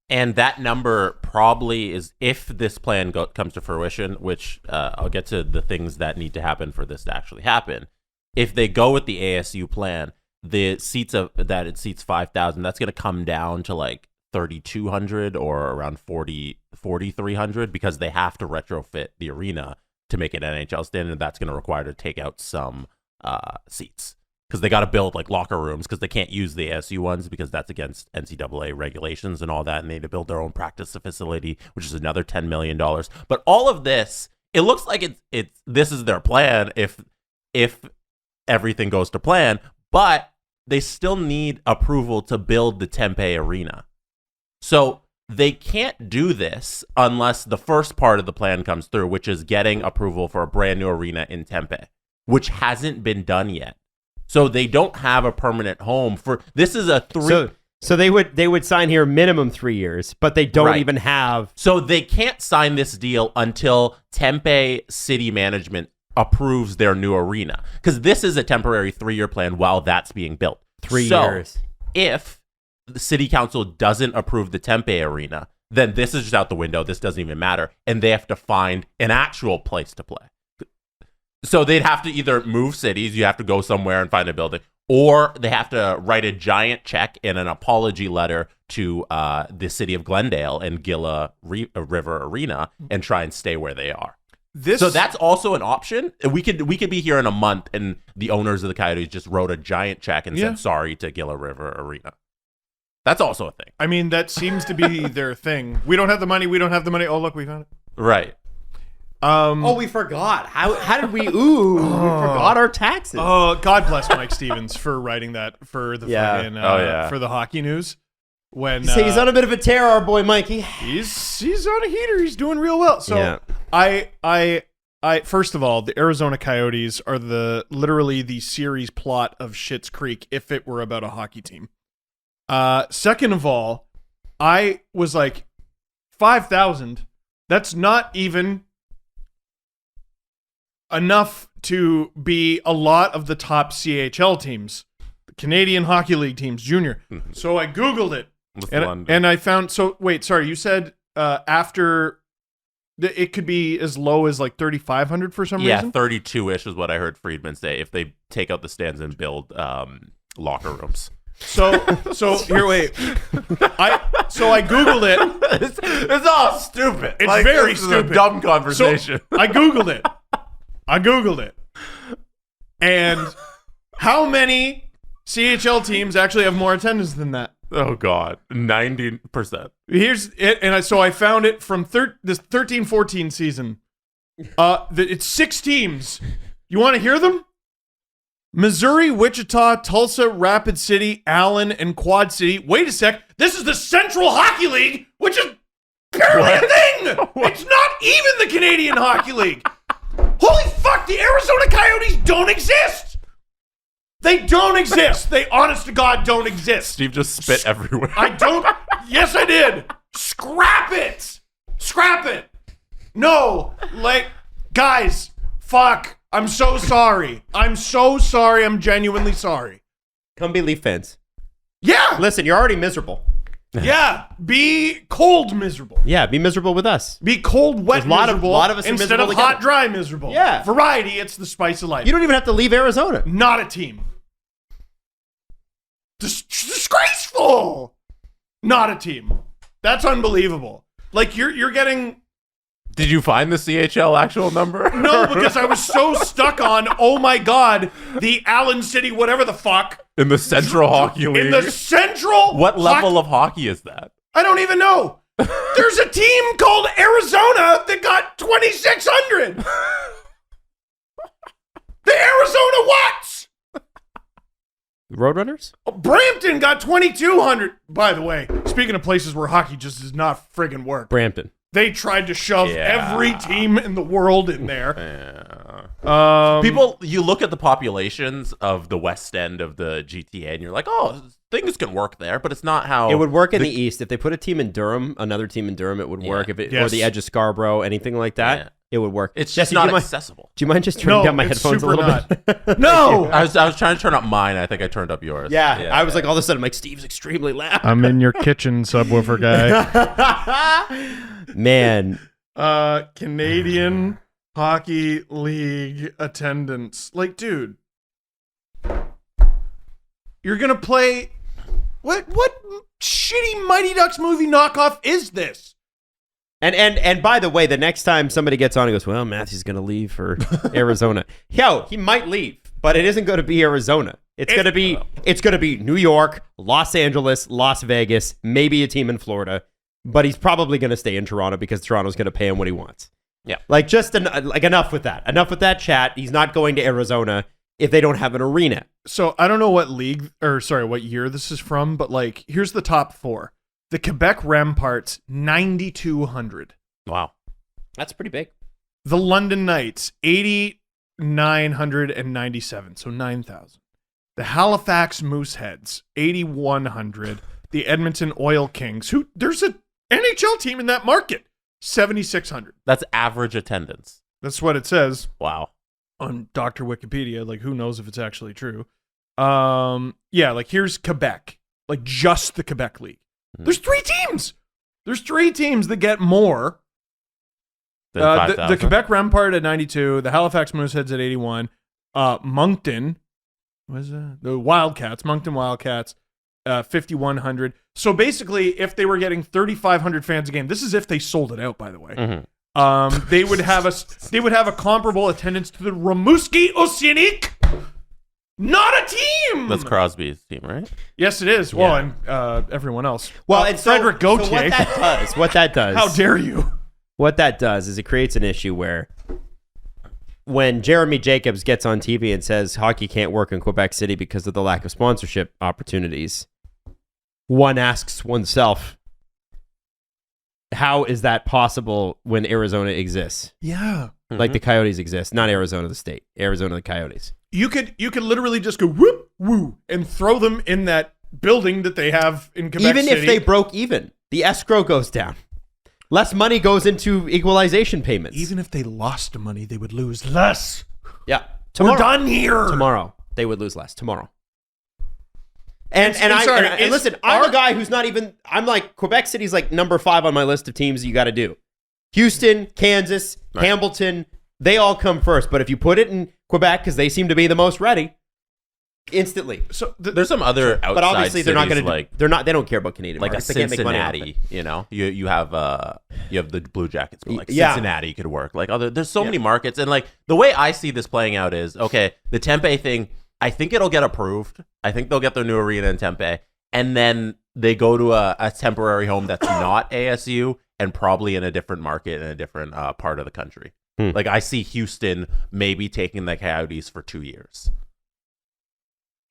S3: And that number probably is, if this plan comes to fruition, which I'll get to the things that need to happen for this to actually happen. If they go with the ASU plan, the seats it seats 5,000, that's going to come down to like 3,200 or around 4,300 because they have to retrofit the arena to make it NHL standard. And that's going to require to take out some seats because they got to build like locker rooms because they can't use the ASU ones because that's against NCAA regulations and all that. And they need to build their own practice facility, which is another $10 million. But all of this, it looks like this is their plan if everything goes to plan, but they still need approval to build the Tempe arena. So they can't do this unless the first part of the plan comes through, which is getting approval for a brand new arena in Tempe, which hasn't been done yet. So they don't have a permanent home for this. Is a three.
S1: So they would sign here minimum 3 years, but they don't even have.
S3: So they can't sign this deal until Tempe city management approves their new arena, because this is a temporary 3-year plan while that's being built.
S1: 3 years.
S3: If the city council doesn't approve the Tempe arena, then this is just out the window. This doesn't even matter. And they have to find an actual place to play. So they'd have to either move cities, you have to go somewhere and find a building, or they have to write a giant check and an apology letter to the city of Glendale and Gila River Arena and try and stay where they are. So that's also an option. We could be here in a month and the owners of the Coyotes just wrote a giant check and said sorry to Gila River Arena. That's also a thing.
S4: I mean, that seems to be their thing. We don't have the money. Oh, look, we found it.
S3: Right.
S1: We forgot. How did we? We forgot our taxes.
S4: Oh, God bless Mike Stevens for writing that for the for the hockey news. When
S1: he's on a bit of a tear, our boy Mikey.
S4: He's on a heater. He's doing real well. So I first of all, the Arizona Coyotes are literally the series plot of Schitt's Creek if it were about a hockey team. Second of all, I was like 5,000. That's not even enough to be a lot of the top CHL teams, the Canadian Hockey League teams, junior. So I Googled it, and I found. So wait, sorry, you said after it could be as low as like 3,500 for some reason.
S3: Yeah, 32-ish is what I heard Friedman say. If they take out the stands and build locker rooms.
S4: So here, wait. I Googled it.
S3: It's all stupid.
S4: It's like, very stupid.
S3: Is a dumb conversation.
S4: So I Googled it. And how many CHL teams actually have more attendance than that?
S3: Oh, God. 90%.
S4: Here's it. And I found it from this 13-14 season. It's 6 teams. You want to hear them? Missouri, Wichita, Tulsa, Rapid City, Allen, and Quad City. Wait a sec. This is the Central Hockey League, which is barely a thing. It's not even the Canadian Hockey League. Holy fuck, the Arizona Coyotes don't exist. They don't exist. They, honest to God, don't exist.
S3: Steve just spit everywhere.
S4: I don't. Yes, I did. Scrap it. No, guys, fuck. I'm so sorry. I'm genuinely sorry.
S1: Come be Leaf fans.
S4: Yeah.
S1: Listen, you're already miserable.
S4: Yeah. Be cold miserable.
S1: Yeah, be miserable with us.
S4: Be cold, wet miserable.
S1: A lot of us
S4: instead
S1: are
S4: of
S1: miserable
S4: hot, dry miserable.
S1: Yeah.
S4: Variety, it's the spice of life.
S1: You don't even have to leave Arizona.
S4: Not a team. Disgraceful. Not a team. That's unbelievable. Like you're getting.
S3: Did you find the CHL actual number?
S4: No, because I was so stuck on, oh my God, the Allen City, whatever the fuck.
S3: In the Central Hockey League.
S4: In the Central.
S3: What level of hockey is that?
S4: I don't even know. There's a team called Arizona that got 2,600. The Arizona what?
S1: Roadrunners?
S4: Oh, Brampton got 2,200. By the way, speaking of places where hockey just does not friggin' work.
S1: Brampton.
S4: They tried to shove every team in the world in there.
S3: People, you look at the populations of the west end of the GTA, and you're like, oh, things can work there, but it's not how
S1: it would work in the East. If they put a team in Durham, another team in Durham, it would work. If it or the edge of Scarborough, anything like that, it would work.
S3: It's just not accessible.
S1: Do you mind just turning down my headphones a little bit?
S4: No,
S3: I was trying to turn up mine. I think I turned up yours.
S1: Yeah, I was like, all of a sudden, I'm like, Steve's extremely loud.
S4: I'm in your kitchen, subwoofer guy.
S1: Man.
S4: Canadian Hockey League attendance. Like, dude, you're gonna play what shitty Mighty Ducks movie knockoff is this?
S1: And by the way, the next time somebody gets on and goes, well, Matthew's gonna leave for Arizona. He might leave, but it isn't gonna be Arizona. It's gonna be New York, Los Angeles, Las Vegas, maybe a team in Florida. But he's probably going to stay in Toronto because Toronto's going to pay him what he wants.
S3: Yeah.
S1: Like, enough with that. Enough with that chat. He's not going to Arizona if they don't have an arena.
S4: So, I don't know what what year this is from, but, like, here's the top 4. The Quebec Ramparts, 9,200.
S3: Wow.
S1: That's pretty big.
S4: The London Knights, 8,997, so 9,000. The Halifax Mooseheads, 8,100. The Edmonton Oil Kings, there's a NHL team in that market, 7,600.
S3: That's average attendance.
S4: That's what it says.
S3: Wow.
S4: On Dr. Wikipedia. Like, who knows if it's actually true. Like, here's Quebec. Like, just the Quebec League. Mm-hmm. There's 3 teams. There's 3 teams that get more. The Quebec Rampart at 92. The Halifax Mooseheads at 81. Moncton. What is that? The Wildcats. Moncton Wildcats. 5,100. So basically, if they were getting 3,500 fans a game, this is if they sold it out, by the way. Mm-hmm. They would have a comparable attendance to the Rimouski Oceanic. Not a team.
S3: That's Crosby's team, right?
S4: Yes, it is. Yeah. Well, and everyone else.
S1: Well, and
S4: Frederick Gauthier.
S1: So what that does.
S4: How dare you?
S1: What that does is it creates an issue where when Jeremy Jacobs gets on TV and says hockey can't work in Quebec City because of the lack of sponsorship opportunities, one asks oneself, how is that possible when Arizona exists?
S4: Yeah.
S1: Like the Coyotes exist, not Arizona the state, Arizona the Coyotes.
S4: You could literally just go whoop woo and throw them in that building that they have in Quebec City.
S1: Even if they broke even, the escrow goes down. Less money goes into equalization payments.
S4: Even if they lost money, they would lose less.
S1: Yeah.
S4: We're done here.
S1: Tomorrow. They would lose less. Tomorrow. And listen, I'm a guy who's not even, I'm like, Quebec City's like number 5 on my list of teams you got to do. Houston, Kansas, Hamilton, they all come first. But if you put it in Quebec, because they seem to be the most ready, instantly.
S3: So there's some other outside
S1: but obviously they're not going to,
S3: like,
S1: they don't care about Canadian
S3: like
S1: markets.
S3: a Cincinnati, you know, you have the Blue Jackets, but like Cincinnati could work. Like there's so many markets, and like the way I see this playing out is, okay, the Tempe thing, I think it'll get approved. I think they'll get their new arena in Tempe, and then they go to a temporary home that's not ASU and probably in a different market in a different part of the country. Like I see Houston maybe taking the Coyotes for 2 years.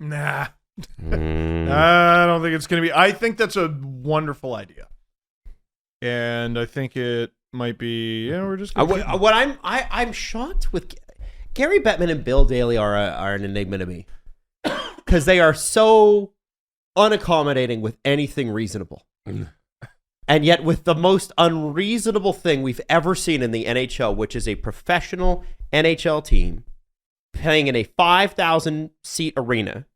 S4: Nah. I don't think it's going to be. I think that's a wonderful idea. And I think it might be, we're just
S1: I'm shocked with Gary Bettman and Bill Daly are an enigma to me. Because they are so unaccommodating with anything reasonable. And yet with the most unreasonable thing we've ever seen in the NHL, which is a professional NHL team playing in a 5,000 seat arena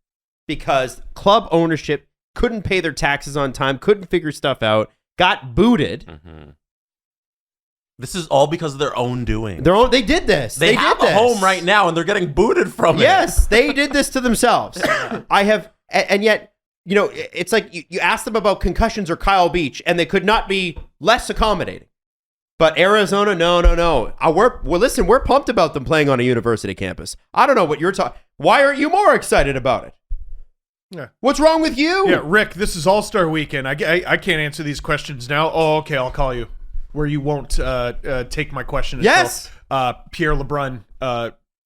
S1: because club ownership couldn't pay their taxes on time, couldn't figure stuff out, got booted. Mm-hmm.
S3: This is all because of their own doing.
S1: They did this.
S3: They have a home right now, and they're getting booted from it.
S1: Yes, they did this to themselves. And yet, you know, it's like you ask them about concussions or Kyle Beach, and they could not be less accommodating. But Arizona, no. Listen, we're pumped about them playing on a university campus. I don't know what you're talking. Why aren't you more excited about it?
S4: Yeah.
S1: What's wrong with you?
S4: Yeah, Rick, this is All-Star Weekend. I can't answer these questions now. Oh, okay, I'll call you. Where you won't take my question.
S1: Yes.
S4: Pierre LeBrun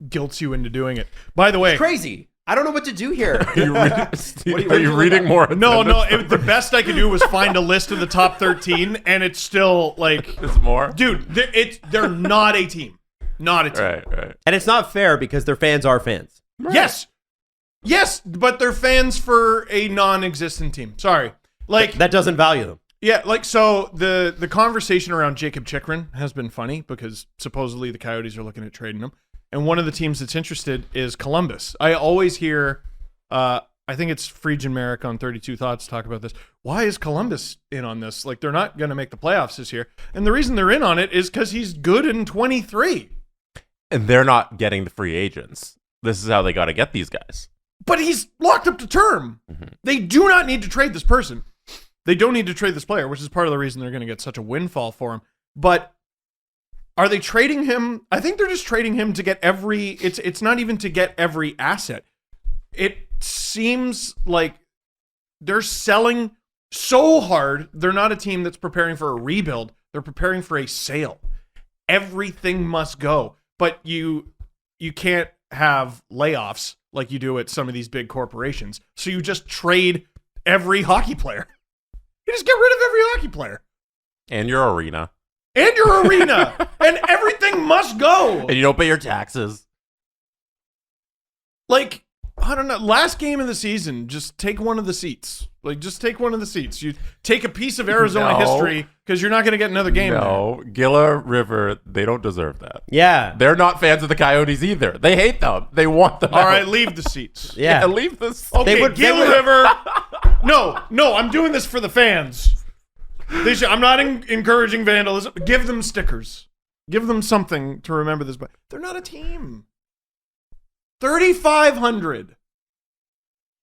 S4: guilts you into doing it. By the way,
S1: it's crazy. I don't know what to do here.
S3: Are you reading more?
S4: No. The best I could do was find a list of the top 13, and it's still like
S3: It's more,
S4: dude. They're not a team. Not a team.
S3: Right.
S1: And it's not fair because their fans are fans.
S4: Right. Yes, but they're fans for a non-existent team. Sorry, like
S1: That doesn't value them.
S4: yeah, like so the conversation around Jacob Chikrin has been funny because supposedly the Coyotes are looking at trading him, and one of the teams that's interested is Columbus. I always hear, I think it's Friedgen Merrick on 32 Thoughts talk about this. Why is Columbus in on this? Like they're not going to make the playoffs this year, and the reason they're in on it is because he's good in 23.
S3: and they're not getting the free agents. This is how they got to get these guys.
S4: But he's locked up to term.
S3: Mm-hmm.
S4: They do not need to trade this person. They don't need to trade this player, which is part of the reason they're going to get such a windfall for him. But are they trading him? I think they're just trading him to get every. It's not even to get every asset. It seems like they're selling so hard. They're not a team that's preparing for a rebuild. They're preparing for a sale. Everything must go, but you can't have layoffs like you do at some of these big corporations. So you just trade every hockey player. You just get rid of every hockey player.
S3: And your arena.
S4: And your arena. And everything must go.
S3: And you don't pay your taxes.
S4: Like, I don't know. Last game of the season, just take one of the seats. Like, just take one of the seats. You take a piece of Arizona history because you're not going to get another game
S3: No, Gila River, they don't deserve that.
S1: Yeah.
S3: They're not fans of the Coyotes either. They hate them. They want them
S4: there. All
S3: out.
S4: right, leave the seats.
S1: Yeah.
S3: Leave this.
S4: Okay, Gila River. No, I'm doing this for the fans. I'm not encouraging vandalism. Give them stickers. Give them something to remember this. But they're not a team. 3,500.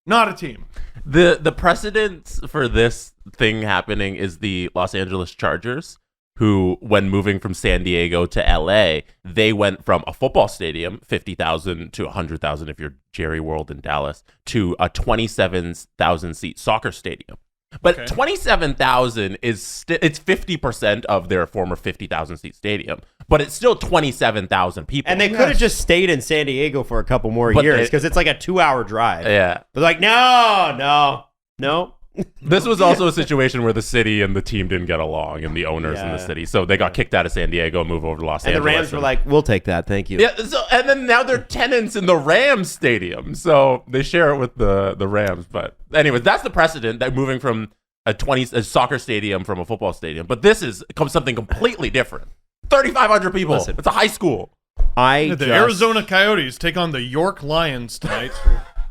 S4: Not a team.
S3: The precedent for this thing happening is the Los Angeles Chargers, who, when moving from San Diego to LA, they went from a football stadium, 50,000 to 100,000 if you're Jerry World in Dallas, to a 27,000 seat soccer stadium. But 27,000 is it's 50% of their former 50,000 seat stadium, but it's still 27,000 people.
S1: And they could have just stayed in San Diego for a couple more years because it's like a 2-hour drive.
S3: Yeah.
S1: They're like, no.
S3: This was also a situation where the city and the team didn't get along, and the owners in the city, so they got kicked out of San Diego and moved over to Los
S1: And
S3: Angeles.
S1: the Rams were like, we'll take that. Thank you.
S3: yeah. So and then now they're tenants in the Rams stadium, so they share it with the Rams. But anyways, that's the precedent, that moving from a soccer stadium from a football stadium. But this is something completely different. 3,500 people.
S1: Listen.
S3: It's a high school.
S4: The Arizona Coyotes take on the York Lions tonight.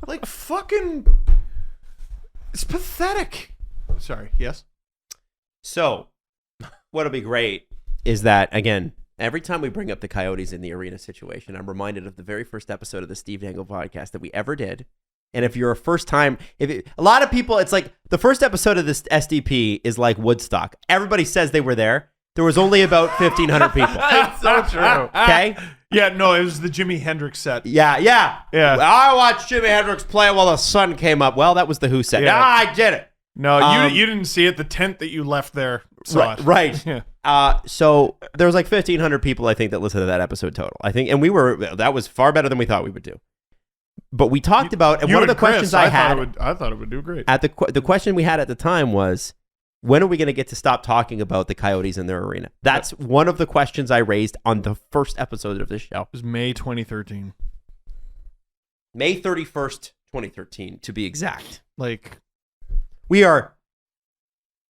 S4: Like fucking. It's pathetic. Sorry. Yes.
S1: So, what'll be great is that, again, every time we bring up the Coyotes in the arena situation, I'm reminded of the very first episode of the Steve Dangle podcast that we ever did. And if you're a first time, a lot of people, it's like the first episode of this SDP is like Woodstock. Everybody says they were there. There was only about 1,500 people.
S3: It's so true.
S1: Okay?
S4: Yeah, no, it was the Jimi Hendrix set.
S1: Yeah. I watched Jimi Hendrix play while the sun came up. Well, that was the Who set.
S4: Yeah.
S1: I did it.
S4: No, you didn't see it. The tent that you left there saw it.
S1: Right.
S4: Yeah.
S1: So there was like 1,500 people, I think, that listened to that episode total. I think, and that was far better than we thought we would do. But we talked about, and one of the questions I
S4: thought it would do great.
S1: At the question we had at the time was, when are we going to get to stop talking about the Coyotes in their arena? That's one of the questions I raised on the first episode of this show.
S4: It was May 2013.
S1: May 31st, 2013, to be exact.
S4: Like,
S1: we are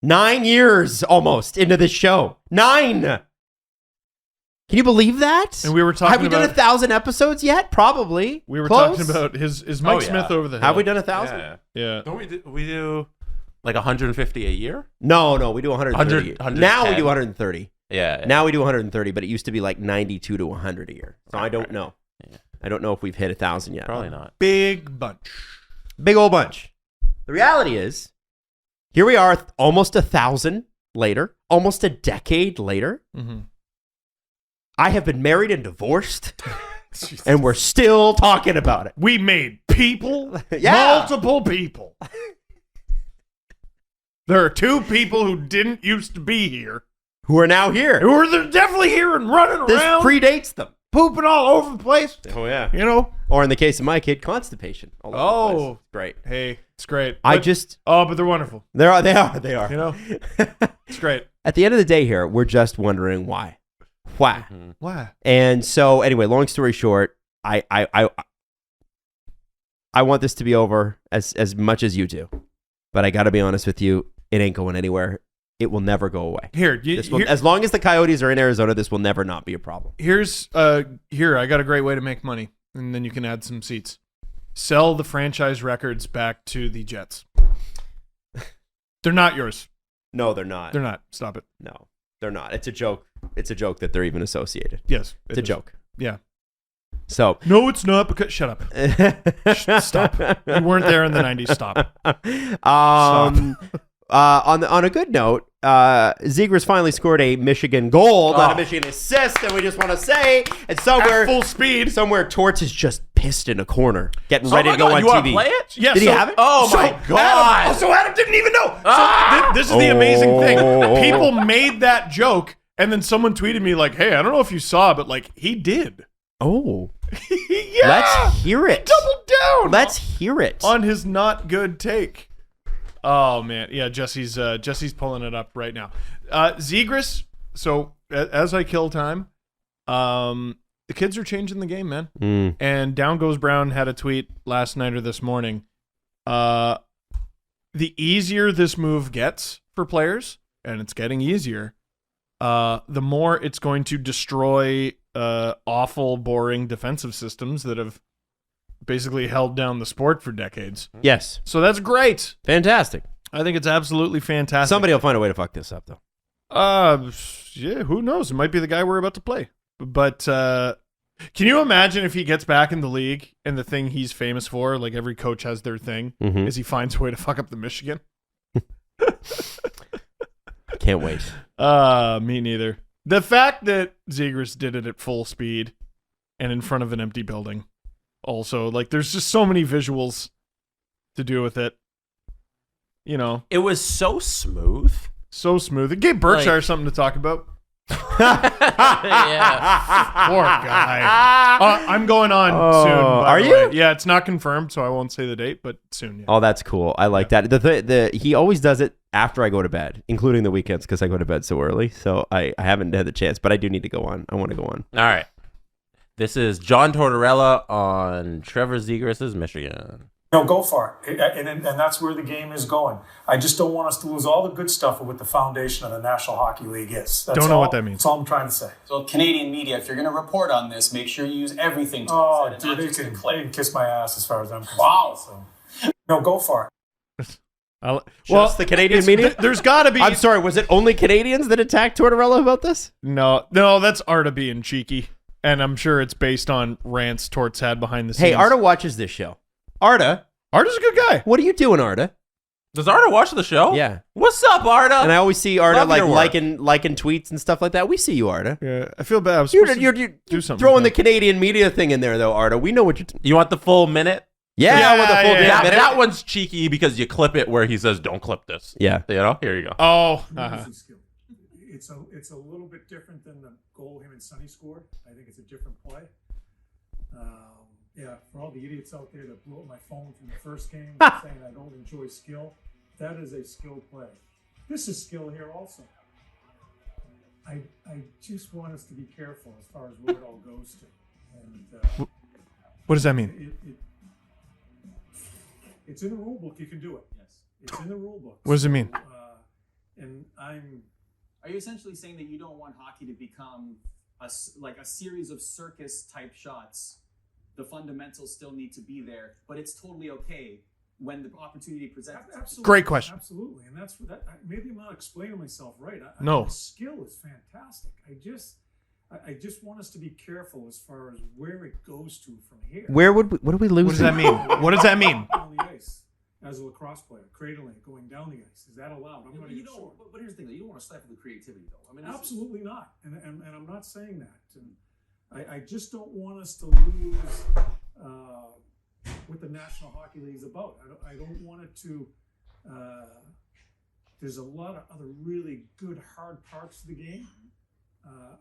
S1: 9 years almost into this show. 9! Can you believe that?
S4: And we were talking
S1: Have we done 1,000 episodes yet? Probably.
S4: We were
S1: Close.
S4: talking about is Mike Smith over the hill.
S1: Have we done 1,000?
S4: Yeah.
S3: Don't we do like 150 a year?
S1: No, we do 130.
S3: 100,
S1: now we do 130.
S3: Yeah.
S1: Now we do 130, but it used to be like 92 to 100 a year. So I don't know.
S3: Yeah.
S1: I don't know if we've hit 1,000 yet.
S3: Probably not.
S4: Big bunch.
S1: Big old bunch. The reality is, here we are almost 1,000 later, almost a decade later.
S4: Mm-hmm.
S1: I have been married and divorced, and we're still talking about it.
S4: We made people,
S1: Yeah.
S4: multiple people. There are 2 people who didn't used to be here,
S1: Who are now here.
S4: who are definitely here and running
S1: This
S4: around.
S1: predates them.
S4: pooping all over the place.
S1: Oh, yeah.
S4: You know?
S1: Or in the case of my kid, constipation. All over the place. Great.
S4: Hey, it's great.
S1: But
S4: they're wonderful.
S1: They are.
S4: You know? It's great.
S1: At the end of the day here, we're just wondering why. Why?
S4: Mm-hmm. Why?
S1: And so, anyway, long story short, I want this to be over as much as you do. But I got to be honest with you, it ain't going anywhere. It will never go away. As long as the Coyotes are in Arizona, this will never not be a problem.
S4: I got a great way to make money, and then you can add some seats. Sell the franchise records back to the Jets. They're not yours.
S1: No, they're not.
S4: They're not. Stop it.
S1: No, they're not. It's a joke. It's a joke that they're even associated.
S4: Yes.
S1: It's a joke.
S4: Yeah.
S1: So
S4: no, it's not because shut up. Stop. You weren't there in the 90s. Stop.
S1: On a good note, Zegras finally scored a Michigan goal, not a Michigan assist, and we just want to say, and somewhere
S4: at full speed,
S1: Torts is just pissed in a corner, getting ready to go on
S3: you
S1: TV.
S3: Play it?
S4: Yeah,
S1: Did he have it?
S3: Oh my God!
S4: Adam didn't even know. So this is the amazing thing. People made that joke, and then someone tweeted me like, "Hey, I don't know if you saw, but like he did."
S1: Oh,
S4: yeah.
S1: Let's hear it.
S4: Double down.
S1: Let's hear it
S4: on his not good take. Oh man, yeah, Jesse's pulling it up right now. Zegras. So as I kill time, the kids are changing the game, man. And Down Goes Brown had a tweet last night or this morning. The easier this move gets for players, and it's getting easier, the more it's going to destroy awful, boring defensive systems that have basically held down the sport for decades.
S1: Yes.
S4: So that's great.
S1: Fantastic.
S4: I think it's absolutely fantastic.
S1: Somebody will find a way to fuck this up, though.
S4: Yeah, who knows? It might be the guy we're about to play. But can you imagine if he gets back in the league and the thing he's famous for, like every coach has their thing, is he finds a way to fuck up the Michigan?
S1: Can't wait.
S4: Me neither. The fact that Zegras did it at full speed and in front of an empty building. Also, like, there's just so many visuals to do with it. You know,
S3: it was so smooth.
S4: It gave Berkshire something to talk about.
S3: Yeah,
S4: poor guy. I'm going on soon.
S1: Are you?
S4: Way. Yeah, it's not confirmed, so I won't say the date, but soon. Yeah.
S1: Oh, that's cool. I like that. He always does it after I go to bed, including the weekends because I go to bed so early. So I haven't had the chance, but I do need to go on. I want to go on.
S3: All right. This is John Tortorella on Trevor Zegras' Michigan.
S5: No, go for it. And that's where the game is going. I just don't want us to lose all the good stuff of what the foundation of the National Hockey League is.
S4: Don't know what that means.
S5: That's all I'm trying to say.
S6: So Canadian media, if you're going to report on this, make sure you use everything to
S5: dude, they can kiss my ass as far as I'm concerned.
S6: Wow.
S5: So. No, go for it.
S1: Just the Canadian media?
S4: There's got to be...
S1: I'm sorry, was it only Canadians that attacked Tortorella about this?
S4: No, that's Arda being cheeky. And I'm sure it's based on rants Torts had behind the scenes.
S1: Hey, Arda watches this show. Arda's
S4: a good guy.
S1: What are you doing, Arda?
S3: Does Arda watch the show?
S1: Yeah.
S3: What's up, Arda?
S1: And I always see Arda
S3: Love
S1: liking tweets and stuff like that. We see you, Arda.
S4: Yeah, I feel bad. I was supposed to do something.
S1: Throwing the Canadian media thing in there, though, Arda. We know what you're...
S3: You want the full minute?
S1: Yeah, I want the full minute.
S3: That one's cheeky because you clip it where he says, "Don't clip this."
S1: Yeah.
S3: You know? Here you go.
S4: Oh.
S5: It's a little bit different than the goal him and Sonny scored. I think it's a different play. Yeah, for all the idiots out there that blew up my phone from the first game saying I don't enjoy skill, that is a skill play. This is skill here also. I just want us to be careful as far as where it all goes to. And,
S4: what does that mean?
S5: It's in the rule book. You can do it. Yes, it's in the rule book.
S4: What does it mean?
S6: Are you essentially saying that you don't want hockey to become a series of circus type shots? The fundamentals still need to be there, but it's totally okay when the opportunity presents.
S5: Absolutely.
S4: Great question.
S5: Absolutely, and that's that. Maybe I'm not explaining myself right.
S4: No.
S5: The skill is fantastic. I just want us to be careful as far as where it goes to from here.
S1: What do we lose?
S4: What does that mean? What does that mean?
S5: On the ice, as a lacrosse player, cradling it, going down the ice. Is that allowed? I'm going to sure.
S6: But here's the thing: though. You don't want to stifle the creativity, though. I mean,
S5: absolutely not. And I'm not saying that. And I just don't want us to lose what the National Hockey League is about. I don't want it to. There's a lot of other really good hard parts of the game,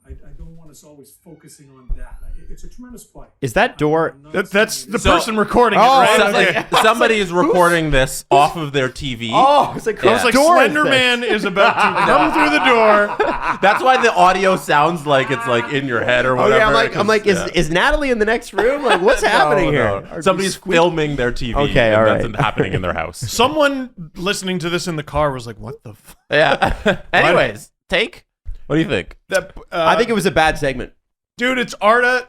S5: I don't want us always focusing on that. It's a tremendous play.
S1: Is that door?
S4: That's the person recording it,
S1: Oh,
S4: right?
S3: Somebody is recording this off of their TV.
S1: Oh, it's like,
S4: I was like, Slender Man is about to come through the door.
S3: That's why the audio sounds like it's like in your head or
S1: Oh
S3: whatever.
S1: yeah, I'm like, is Natalie in the next room? Like, what's happening here?
S3: No. Somebody's filming their TV.
S1: Okay,
S3: and
S1: all
S3: that's
S1: right.
S3: happening in their house.
S4: Someone listening to this in the car was like, what the f-?
S3: Yeah. Anyways, take. What do you think?
S1: I think it was a bad segment.
S4: Dude, it's Arda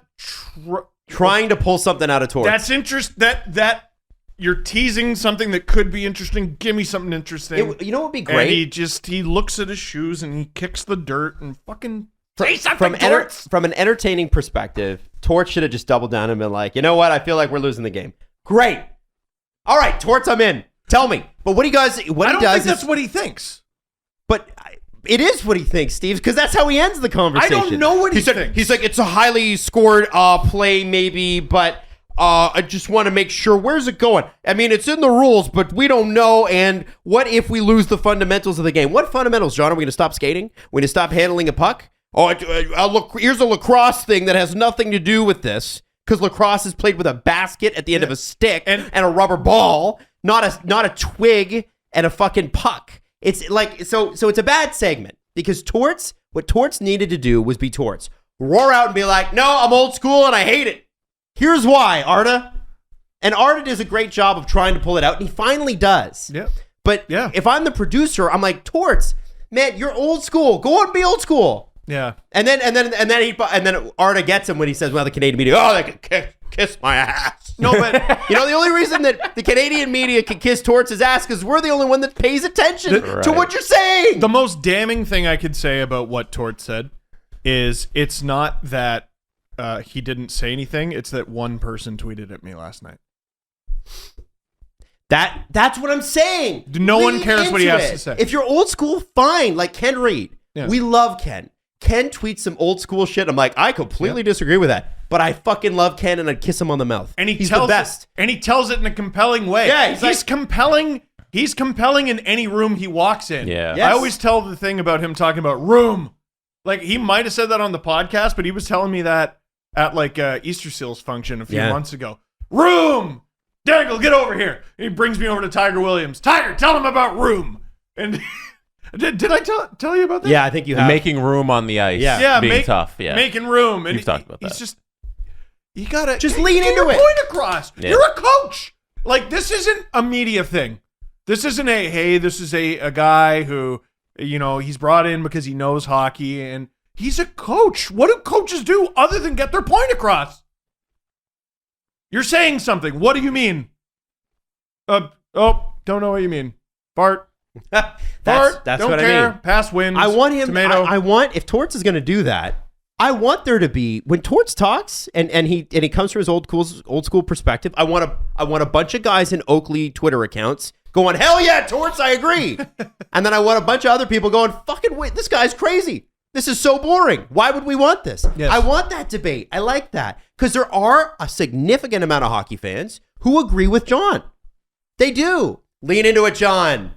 S1: Trying to pull something out of Torts.
S4: That's interest that you're teasing something that could be interesting. Give me something interesting.
S1: You know what would be
S4: And
S1: great?
S4: he looks at his shoes and he kicks the dirt and fucking
S1: From an entertaining perspective, Torts should have just doubled down and been like, you know what? I feel like we're losing the game. Great. All right, Torts, I'm in. Tell me. But what he does,
S4: I don't think that's what he thinks.
S1: But it is what he thinks, Steve, because that's how he ends the conversation.
S4: I don't know what he thinks.
S1: He's like, it's a highly scored play, maybe, but I just want to make sure. Where's it going? I mean, it's in the rules, but we don't know. And what if we lose the fundamentals of the game? What fundamentals, John? Are we going to stop skating? We're going to stop handling a puck? Oh, look, here's a lacrosse thing that has nothing to do with this, because lacrosse is played with a basket at the end of a stick and a rubber ball, not a twig and a fucking puck. It's like, so it's a bad segment, because what Torts needed to do was be Torts. Roar out and be like, no, I'm old school and I hate it. Here's why, Arda. And Arda does a great job of trying to pull it out, and he finally does.
S4: Yep.
S1: But if I'm the producer, I'm like, Torts, man, you're old school. Go on and be old school.
S4: Yeah.
S1: And then Arda gets him when he says, well, the Canadian media, oh, they can kiss my ass. No, but the only reason that the Canadian media can kiss Torts' ass is we're the only one that pays attention to what you're saying.
S4: The most damning thing I could say about what Torts said is it's not that he didn't say anything. It's that one person tweeted at me last night.
S1: That's what I'm saying.
S4: No one cares what he has to say.
S1: If you're old school, fine. Like Ken Reed.
S4: Yeah.
S1: We love Ken. Ken tweets some old school shit. I'm like, I completely disagree with that. But I fucking love Ken, and I'd kiss him on the mouth.
S4: And
S1: he's the best.
S4: And he tells it in a compelling way.
S1: Yeah,
S4: he's compelling. He's compelling in any room he walks in.
S3: Yeah.
S1: Yes.
S4: I always tell the thing about him talking about room. Like, he might have said that on the podcast, but he was telling me that at like Easter Seals function a few months ago. Room! Dangle, get over here. He brings me over to Tiger Williams. Tiger, tell him about room. And did I tell you about that?
S1: Yeah, I think you have.
S3: Making room on the ice. Being tough. Yeah.
S4: Making room. And
S3: You've talked about that.
S4: He's just, you gotta
S1: just lean into it.
S4: Point across.
S3: Yeah.
S4: You're a coach. Like, this isn't a media thing. This isn't this is a guy who, he's brought in because he knows hockey, and he's a coach. What do coaches do other than get their point across? You're saying something. What do you mean? Don't know what you mean. Bart.
S1: That's
S4: don't
S1: what
S4: care.
S1: I mean.
S4: Pass wins.
S1: I want him.
S4: Tomato.
S1: I want, if Torts is going to do that, I want there to be, when Torts talks and he comes from his old school perspective, I want a bunch of guys in Oakley Twitter accounts going, hell yeah, Torts, I agree. And then I want a bunch of other people going, fucking wait, this guy's crazy. This is so boring. Why would we want this? Yes. I want that debate. I like that. Because there are a significant amount of hockey fans who agree with John. They do. Lean into it, John.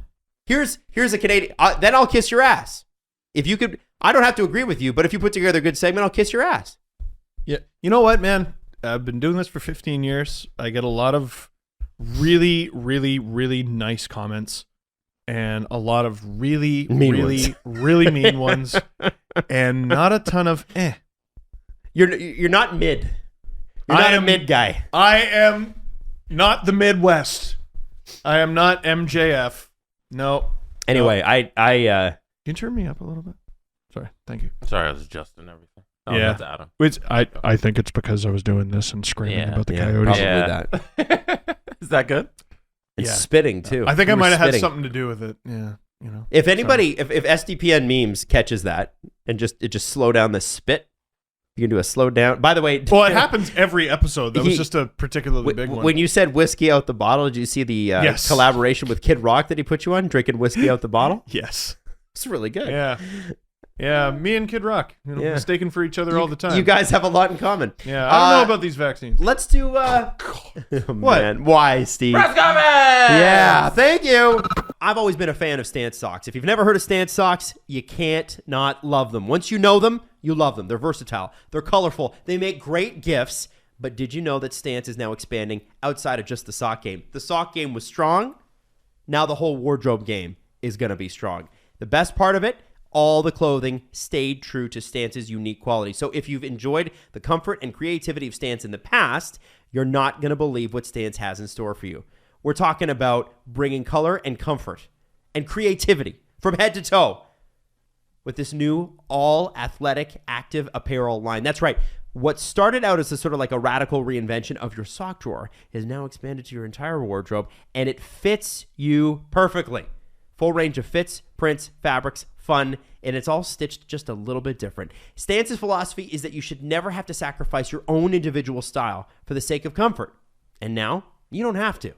S1: Here's a Canadian. Then I'll kiss your ass. If you could, I don't have to agree with you, but if you put together a good segment, I'll kiss your ass.
S4: Yeah. You know what, man? I've been doing this for 15 years. I get a lot of really, really, really nice comments and a lot of really mean ones and not a ton of
S1: You're not mid. You're not a mid guy.
S4: I am not the Midwest. I am not MJF. No.
S1: Anyway,
S4: no.
S1: Can
S4: you turn me up a little bit? Sorry. Thank you.
S3: Sorry, I was adjusting everything. Oh,
S4: yeah.
S3: That's Adam.
S4: I think it's because I was doing this and screaming about the Coyotes.
S1: Probably
S3: that. Is that good?
S1: And spitting too.
S4: I think I might have had something to do with it. Yeah.
S1: If anybody, if SDPN memes catches that and just slow down the spit, you can do a slow down. By the way,
S4: well, it happens every episode. That was just a particularly big one.
S1: When you said whiskey out the bottle, did you see the collaboration with Kid Rock that he put you on, drinking whiskey out the bottle?
S4: Yes,
S1: it's really good.
S4: Yeah. Me and Kid Rock, mistaken for each other all the time.
S1: You guys have a lot in common.
S4: Yeah, I don't know about these vaccines.
S1: Let's do.
S4: What?
S1: Man. Why, Steve?
S3: Press comments!
S1: Yeah, thank you. I've always been a fan of Stance socks. If you've never heard of Stance socks, you can't not love them. Once you know them, you love them. They're versatile. They're colorful. They make great gifts. But did you know that Stance is now expanding outside of just the sock game? The sock game was strong. Now the whole wardrobe game is going to be strong. The best part of it, all the clothing stayed true to Stance's unique quality. So if you've enjoyed the comfort and creativity of Stance in the past, you're not going to believe what Stance has in store for you. We're talking about bringing color and comfort and creativity from head to toe with this new all-athletic active apparel line. That's right. What started out as a sort of like a radical reinvention of your sock drawer is now expanded to your entire wardrobe, and it fits you perfectly. Full range of fits, prints, fabrics, fun, and it's all stitched just a little bit different. Stance's philosophy is that you should never have to sacrifice your own individual style for the sake of comfort. And now, you don't have to.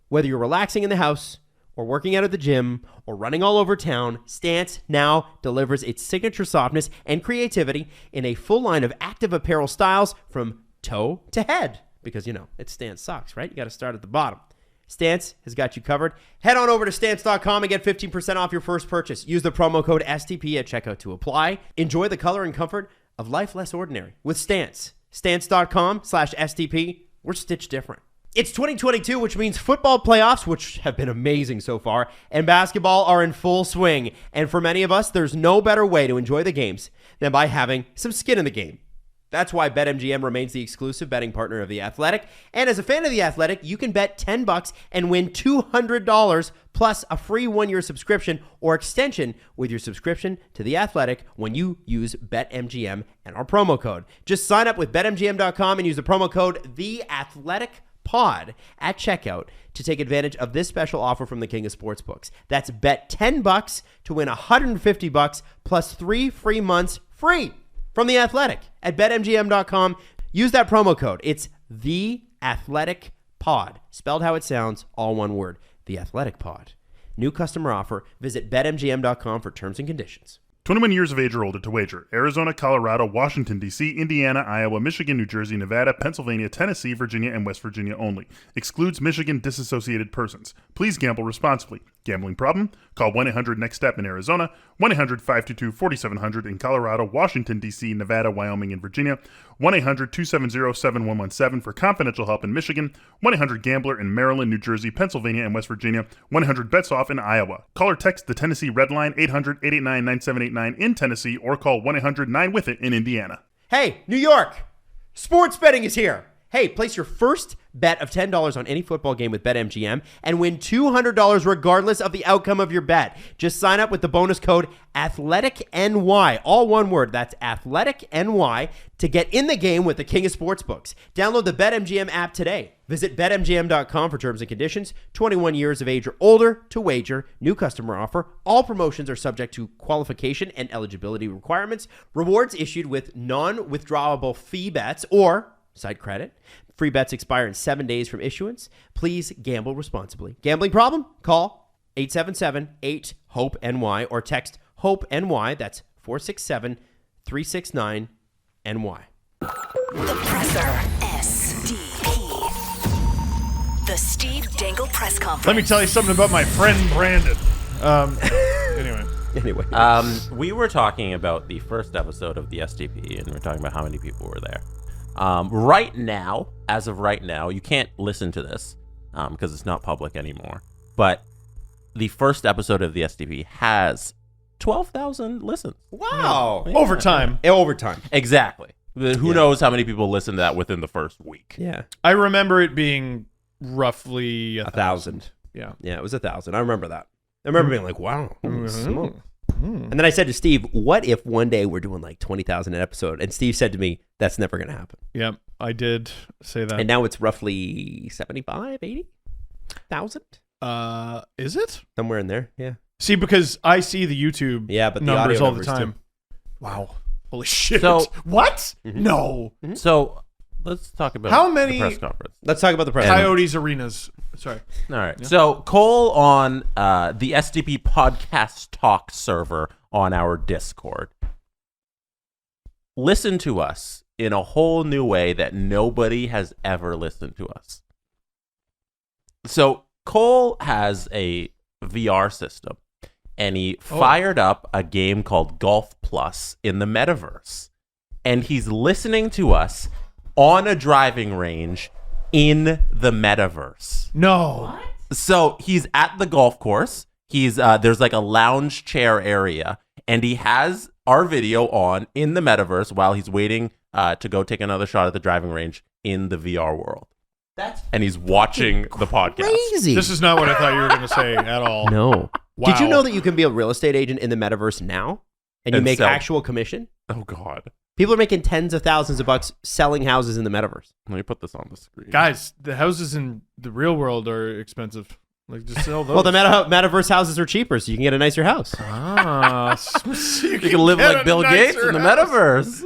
S1: Whether you're relaxing in the house, or working out at the gym, or running all over town, Stance now delivers its signature softness and creativity in a full line of active apparel styles from toe to head. Because, it's Stance socks, right? You got to start at the bottom. Stance has got you covered. Head on over to Stance.com and get 15% off your first purchase. Use the promo code STP at checkout to apply. Enjoy the color and comfort of life less ordinary with Stance. Stance.com/STP. We're stitched different. It's 2022, which means football playoffs, which have been amazing so far, and basketball are in full swing. And for many of us, there's no better way to enjoy the games than by having some skin in the game. That's why BetMGM remains the exclusive betting partner of The Athletic. And as a fan of The Athletic, you can bet $10 and win $200 plus a free 1-year subscription or extension with your subscription to The Athletic when you use BetMGM and our promo code. Just sign up with BetMGM.com and use the promo code TheAthleticPod at checkout to take advantage of this special offer from the King of Sportsbooks. That's bet $10 to win $150 plus 3 free months free from The Athletic at BetMGM.com. Use that promo code. It's TheAthleticPod, spelled how it sounds, all one word. The Athletic Pod. New customer offer. Visit BetMGM.com for terms and conditions.
S7: 21 years of age or older to wager. Arizona, Colorado, Washington, D.C., Indiana, Iowa, Michigan, New Jersey, Nevada, Pennsylvania, Tennessee, Virginia, and West Virginia only. Excludes Michigan disassociated persons. Please gamble responsibly. Gambling problem? Call 1-800-NEXT-STEP in Arizona, 1-800-522-4700 in Colorado, Washington, D.C., Nevada, Wyoming, and Virginia, 1-800-270-7117 for confidential help in Michigan, 1-800-GAMBLER in Maryland, New Jersey, Pennsylvania, and West Virginia, 1-800-BETS-OFF in Iowa. Call or text the Tennessee Red Line 800-889-9789 in Tennessee or call 1-800-9-WITH-IT in Indiana.
S1: Hey, New York! Sports betting is here. Hey, place your first bet of $10 on any football game with BetMGM and win $200 regardless of the outcome of your bet. Just sign up with the bonus code AthleticNY, all one word. That's AthleticNY to get in the game with the King of Sportsbooks. Download the BetMGM app today. Visit BetMGM.com for terms and conditions. 21 years of age or older to wager. New customer offer. All promotions are subject to qualification and eligibility requirements. Rewards issued with non-withdrawable fee bets or site credit. Free bets expire in 7 days from issuance. Please gamble responsibly. Gambling problem? Call 877-8-HOPE-NY or text HOPE-NY. That's 467-369-NY.
S2: The Presser. SDP. The Steve Dangle Press Conference.
S4: Let me tell you something about my friend Brandon.
S1: Anyway.
S3: We were talking about the first episode of the SDP, and we're talking about how many people were there. Right now, as of right now, you can't listen to this because it's not public anymore. But the first episode of the SDP has 12,000 listens.
S1: Wow.
S3: Yeah.
S4: Overtime.
S1: Overtime.
S3: Exactly. Who knows how many people listened to that within the first week?
S1: Yeah.
S4: I remember it being roughly
S1: 1,000.
S4: Yeah.
S1: Yeah, it was 1,000. I remember that. I remember being like, wow. Holy smoke. And then I said to Steve, what if one day we're doing like 20,000 an episode? And Steve said to me, that's never going to happen.
S4: Yeah, I did say that.
S1: And now it's roughly 75, 80,000?
S4: Is it?
S1: Somewhere in there, yeah.
S4: See, because I see the YouTube
S1: but the
S4: numbers
S1: audio
S4: all the
S1: numbers
S4: time.
S1: too.
S4: Wow. Holy shit.
S3: So-
S4: what? No.
S3: So let's talk about
S4: How many-
S3: the press conference.
S1: Let's talk about the press.
S4: Coyotes arenas. Sorry.
S3: All right. So Cole on the SDP podcast talk server on our Discord. Listen to us in a whole new way that nobody has ever listened to us. So Cole has a VR system, and he fired up a game called Golf Plus in the Metaverse. And he's listening to us on a driving range in the Metaverse.
S4: No.
S3: So he's at the golf course. He's there's like a lounge chair area, and he has our video on in the Metaverse while he's waiting to go take another shot at the driving range in the VR world. And he's watching the podcast.
S1: Crazy.
S4: This is not what I thought you were going to say at all.
S1: No.
S4: Wow.
S1: Did you know that you can be a real estate agent in the Metaverse now? And you
S3: And
S1: make
S3: sell-
S1: actual commission?
S3: Oh, God.
S1: People are making tens of thousands of bucks selling houses in the Metaverse.
S3: Let me put this on the screen.
S4: Guys, the houses in the real world are expensive. Like, just sell those.
S1: Well, the Metaverse houses are cheaper, so you can get a nicer house.
S4: So
S3: You can live
S4: get
S3: like
S4: a
S3: Bill Gates
S4: nicer
S3: in the
S4: house.
S3: Metaverse.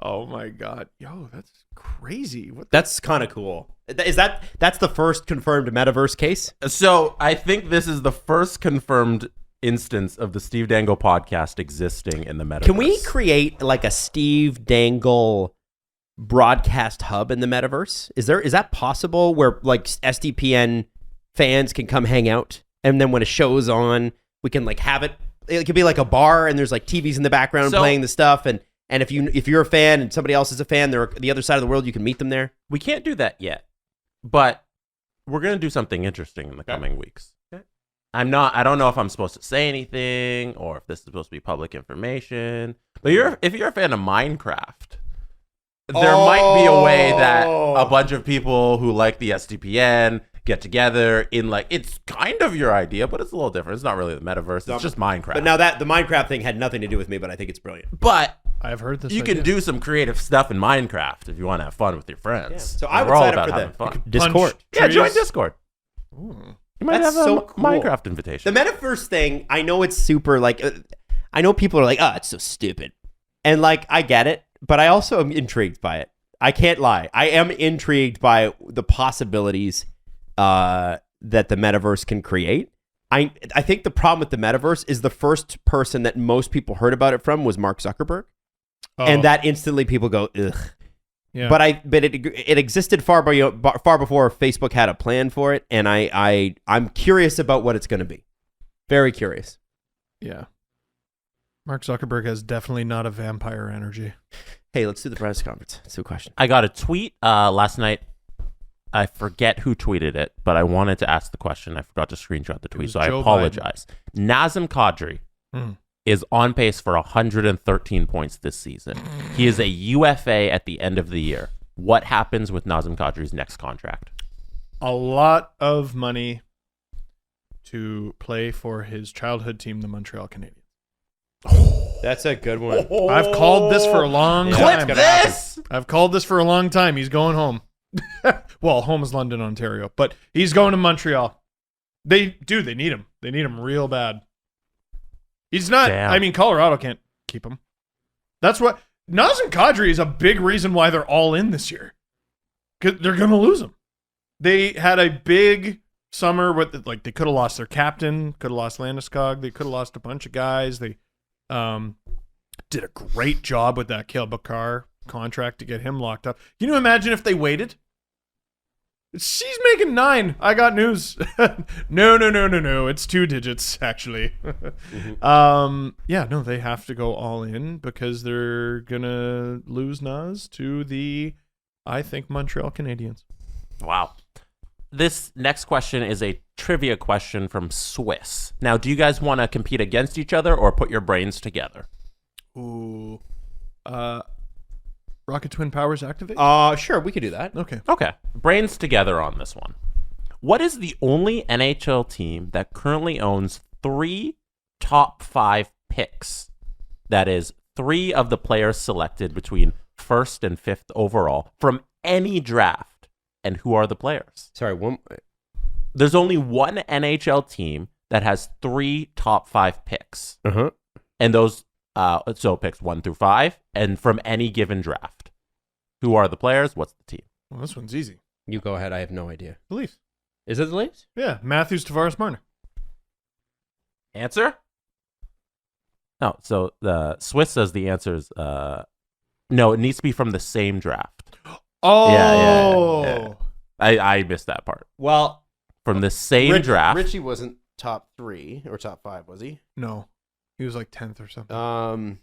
S4: Oh my God. Yo, that's crazy. What
S1: That's kind of cool. That's the first confirmed Metaverse case?
S3: So I think this is the first confirmed instance of the Steve Dangle podcast existing in the Metaverse.
S1: Can we create like a Steve Dangle broadcast hub in the Metaverse? Is that possible where like SDPN fans can come hang out, and then when a show's on, we can like have it could be like a bar and there's like TVs in the background playing the stuff, and if you're a fan and somebody else is a fan, they're the other side of the world, you can meet them there.
S3: We can't do that yet, but we're going to do something interesting in the coming weeks. Okay. I don't know if I'm supposed to say anything or if this is supposed to be public information, but if you're a fan of Minecraft, there might be a way that a bunch of people who like the SDPN get together in like, it's kind of your idea, but it's a little different. It's not really the Metaverse. It's just Minecraft.
S1: But now that the Minecraft thing had nothing to do with me, but I think it's brilliant.
S3: But
S4: I've heard this.
S3: you can do some creative stuff in Minecraft if you want to have fun with your friends.
S1: Yeah. So I would
S3: We're all
S1: sign up
S3: about
S1: for
S3: having
S1: the
S3: fun.
S1: Discord.
S3: Yeah, join Discord.
S4: Ooh.
S3: You might
S1: That's
S3: have
S1: so
S3: a
S1: cool.
S3: Minecraft invitation.
S1: The Metaverse thing, I know it's super like, I know people are like, oh, it's so stupid. And like, I get it, but I also am intrigued by it. I can't lie. I am intrigued by the possibilities that the Metaverse can create. I think the problem with the Metaverse is the first person that most people heard about it from was Mark Zuckerberg. And that instantly people go, ugh.
S4: Yeah.
S1: But it existed far before Facebook had a plan for it, and I'm curious about what it's going to be. Very curious.
S4: Yeah. Mark Zuckerberg has definitely not a vampire energy.
S1: Hey, let's do the press conference. Let's do a question.
S3: I got a tweet last night. I forget who tweeted it, but I wanted to ask the question. I forgot to screenshot the tweet,
S4: was
S3: so I
S4: Joe
S3: apologize. Nazem Kadri is on pace for 113 points this season. He is a UFA at the end of the year. What happens with Nazem Kadri's next contract?
S4: A lot of money to play for his childhood team, the Montreal Canadiens.
S1: That's a good one.
S4: I've called this for a long time.
S3: Clip this!
S4: I've called this for a long time. He's going home. Well, home is London, Ontario, but he's going to Montreal. They need him. They need him real bad. He's not.
S3: Damn.
S4: I mean, Colorado can't keep him. That's what Nazem Kadri is a big reason why they're all in this year. 'Cause they're going to lose him. They had a big summer with they could have lost their captain, could have lost Landeskog, they could have lost a bunch of guys. They did a great job with that Cale Makar contract to get him locked up. Can you imagine if they waited? She's making 9. I got news. No. It's 2 digits, actually. Yeah, no, they have to go all in because they're going to lose Naz to the, I think, Montreal Canadiens.
S3: Wow. This next question is a trivia question from Swiss. Now, do you guys want to compete against each other or put your brains together?
S4: Ooh. Rocket Twin Powers activate?
S1: Sure, we could do that.
S4: Okay.
S3: Okay. Brains together on this one. What is the only NHL team that currently owns 3 top 5 picks? That is 3 of the players selected between 1st and 5th overall from any draft. And who are the players?
S1: Sorry,
S3: There's only one NHL team that has 3 top 5 picks.
S1: Uh-huh.
S3: And those, so picks 1 through 5, and from any given draft. Who are the players? What's the team?
S4: Well, this one's easy.
S1: You go ahead. I have no idea.
S4: The Leafs.
S1: Is it the Leafs?
S4: Yeah, Matthews, Tavares, Marner.
S3: Answer? No, so the Swiss says the answer is, no, it needs to be from the same draft.
S4: Oh.
S3: Yeah. I missed that part.
S1: Well,
S3: From the same draft.
S1: Richie wasn't top 3 or top 5, was he?
S4: No, he was like 10th or something.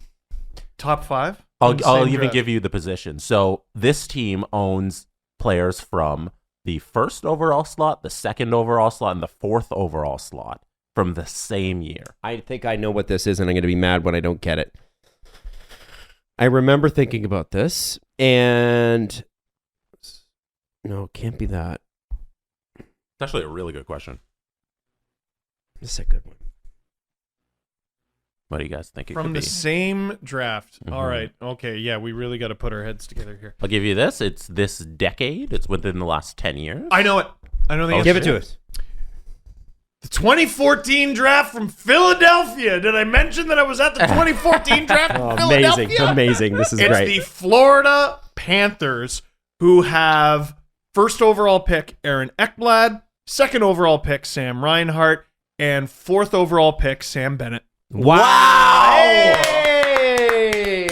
S4: Top 5.
S3: I'll even give you the position. So this team owns players from the 1st overall slot, the 2nd overall slot, and the 4th overall slot from the same year.
S1: I think I know what this is, and I'm going to be mad when I don't get it. I remember thinking about this, and no, it can't be that.
S3: It's actually a really good question.
S1: This is a good one.
S3: What do you guys think it
S4: From
S3: could
S4: the
S3: be?
S4: same draft.
S3: Mhm.
S4: All right. Okay. Yeah, we really got to put our heads together here.
S3: I'll give you this. It's this decade. It's within the last 10 years.
S4: I know it. I know the answer.
S1: Give it to us.
S4: The 2014 draft from Philadelphia. Did I mention that I was at the 2014 draft from
S1: Amazing.
S4: Philadelphia?
S1: Amazing. This is
S4: It's
S1: great.
S4: the Florida Panthers, who have 1st overall pick Aaron Ekblad, 2nd overall pick Sam Reinhart, and 4th overall pick Sam Bennett.
S1: Wow!
S3: Hey!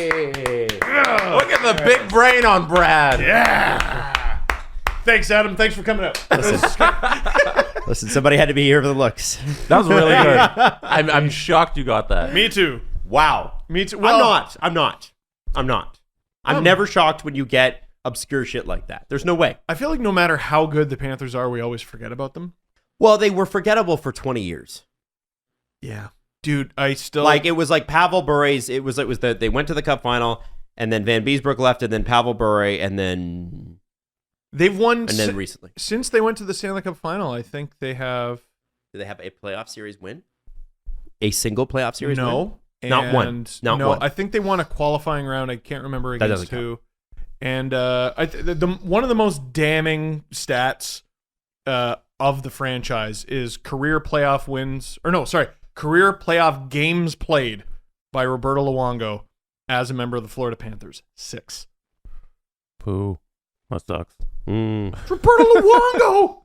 S3: Look at the big brain on Brad.
S4: Yeah. Thanks, Adam. Thanks for coming out.
S1: Listen, somebody had to be here for the looks.
S3: That was really good. I'm shocked you got that.
S4: Me too.
S1: Wow.
S4: Me too.
S1: I'm not. I'm never shocked when you get obscure shit like that. There's no way.
S4: I feel like no matter how good the Panthers are, we always forget about them.
S1: Well, they were forgettable for 20 years.
S4: Yeah. Dude, I still
S1: Like, it was like Pavel Bure's, they went to the Cup final, and then Van Beesbrook left, and then Pavel Bure, and then recently.
S4: Since they went to the Stanley Cup final, I think they have...
S1: Do they have a playoff series win? A single playoff series win?
S4: No.
S1: Not one.
S4: And
S1: Not
S4: no,
S1: one.
S4: I think they won a qualifying round. I can't remember
S1: That
S4: against
S1: doesn't
S4: who. And one of the most damning stats of the franchise is career playoff games played by Roberto Luongo as a member of the Florida Panthers. 6.
S3: Pooh. That sucks.
S4: Roberto Luongo!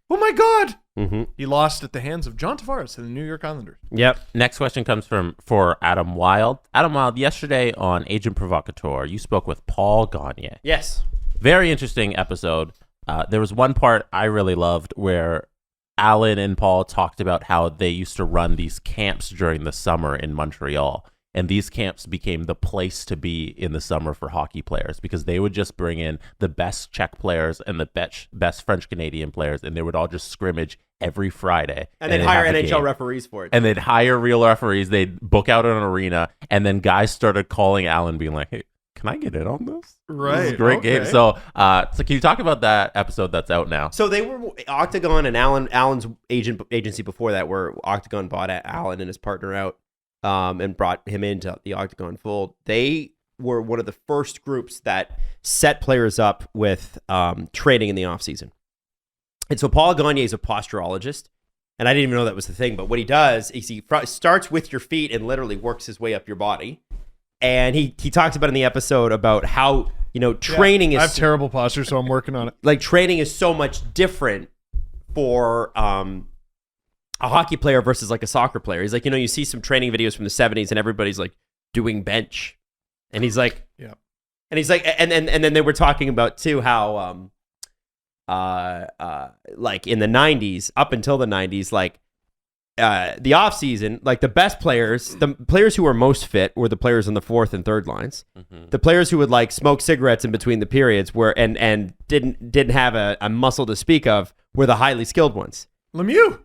S4: Oh my God!
S1: Mm-hmm.
S4: He lost at the hands of John Tavares to the New York Islanders.
S1: Yep.
S3: Next question comes for Adam Wild. Adam Wild, yesterday on Agent Provocateur, you spoke with Paul Gagne.
S1: Yes.
S3: Very interesting episode. There was one part I really loved where Alan and Paul talked about how they used to run these camps during the summer in Montreal. And these camps became the place to be in the summer for hockey players because they would just bring in the best Czech players and the best French-Canadian players, and they would all just scrimmage every Friday.
S1: And they'd hire NHL referees for it.
S3: And they'd hire real referees. They'd book out an arena, and then guys started calling Alan being like, hey, can I get in on this?
S4: Right.
S3: This is a great game. So can you talk about that episode that's out now?
S1: So they were Octagon and Alan's agency before that, where Octagon bought Alan and his partner out. And brought him into the Octagon fold. They were one of the first groups that set players up with training in the offseason. And so Paul Gagne is a posturologist, and I didn't even know that was the thing, but what he does is he starts with your feet and literally works his way up your body. And he talks about in the episode about how, training is...
S4: I have terrible posture, so I'm working on it.
S1: Like, training is so much different for... a hockey player versus like a soccer player. He's like, you see some training videos from the 70s and everybody's like doing bench. And he's like,
S4: yeah. And
S1: he's like, and then they were talking about too how, like in the 90s, up until the 90s, like the off season, like the best players, the players who were most fit were the players on the 4th and 3rd lines. Mm-hmm. The players who would like smoke cigarettes in between the periods were, and didn't have a muscle to speak of, were the highly skilled ones. Lemieux,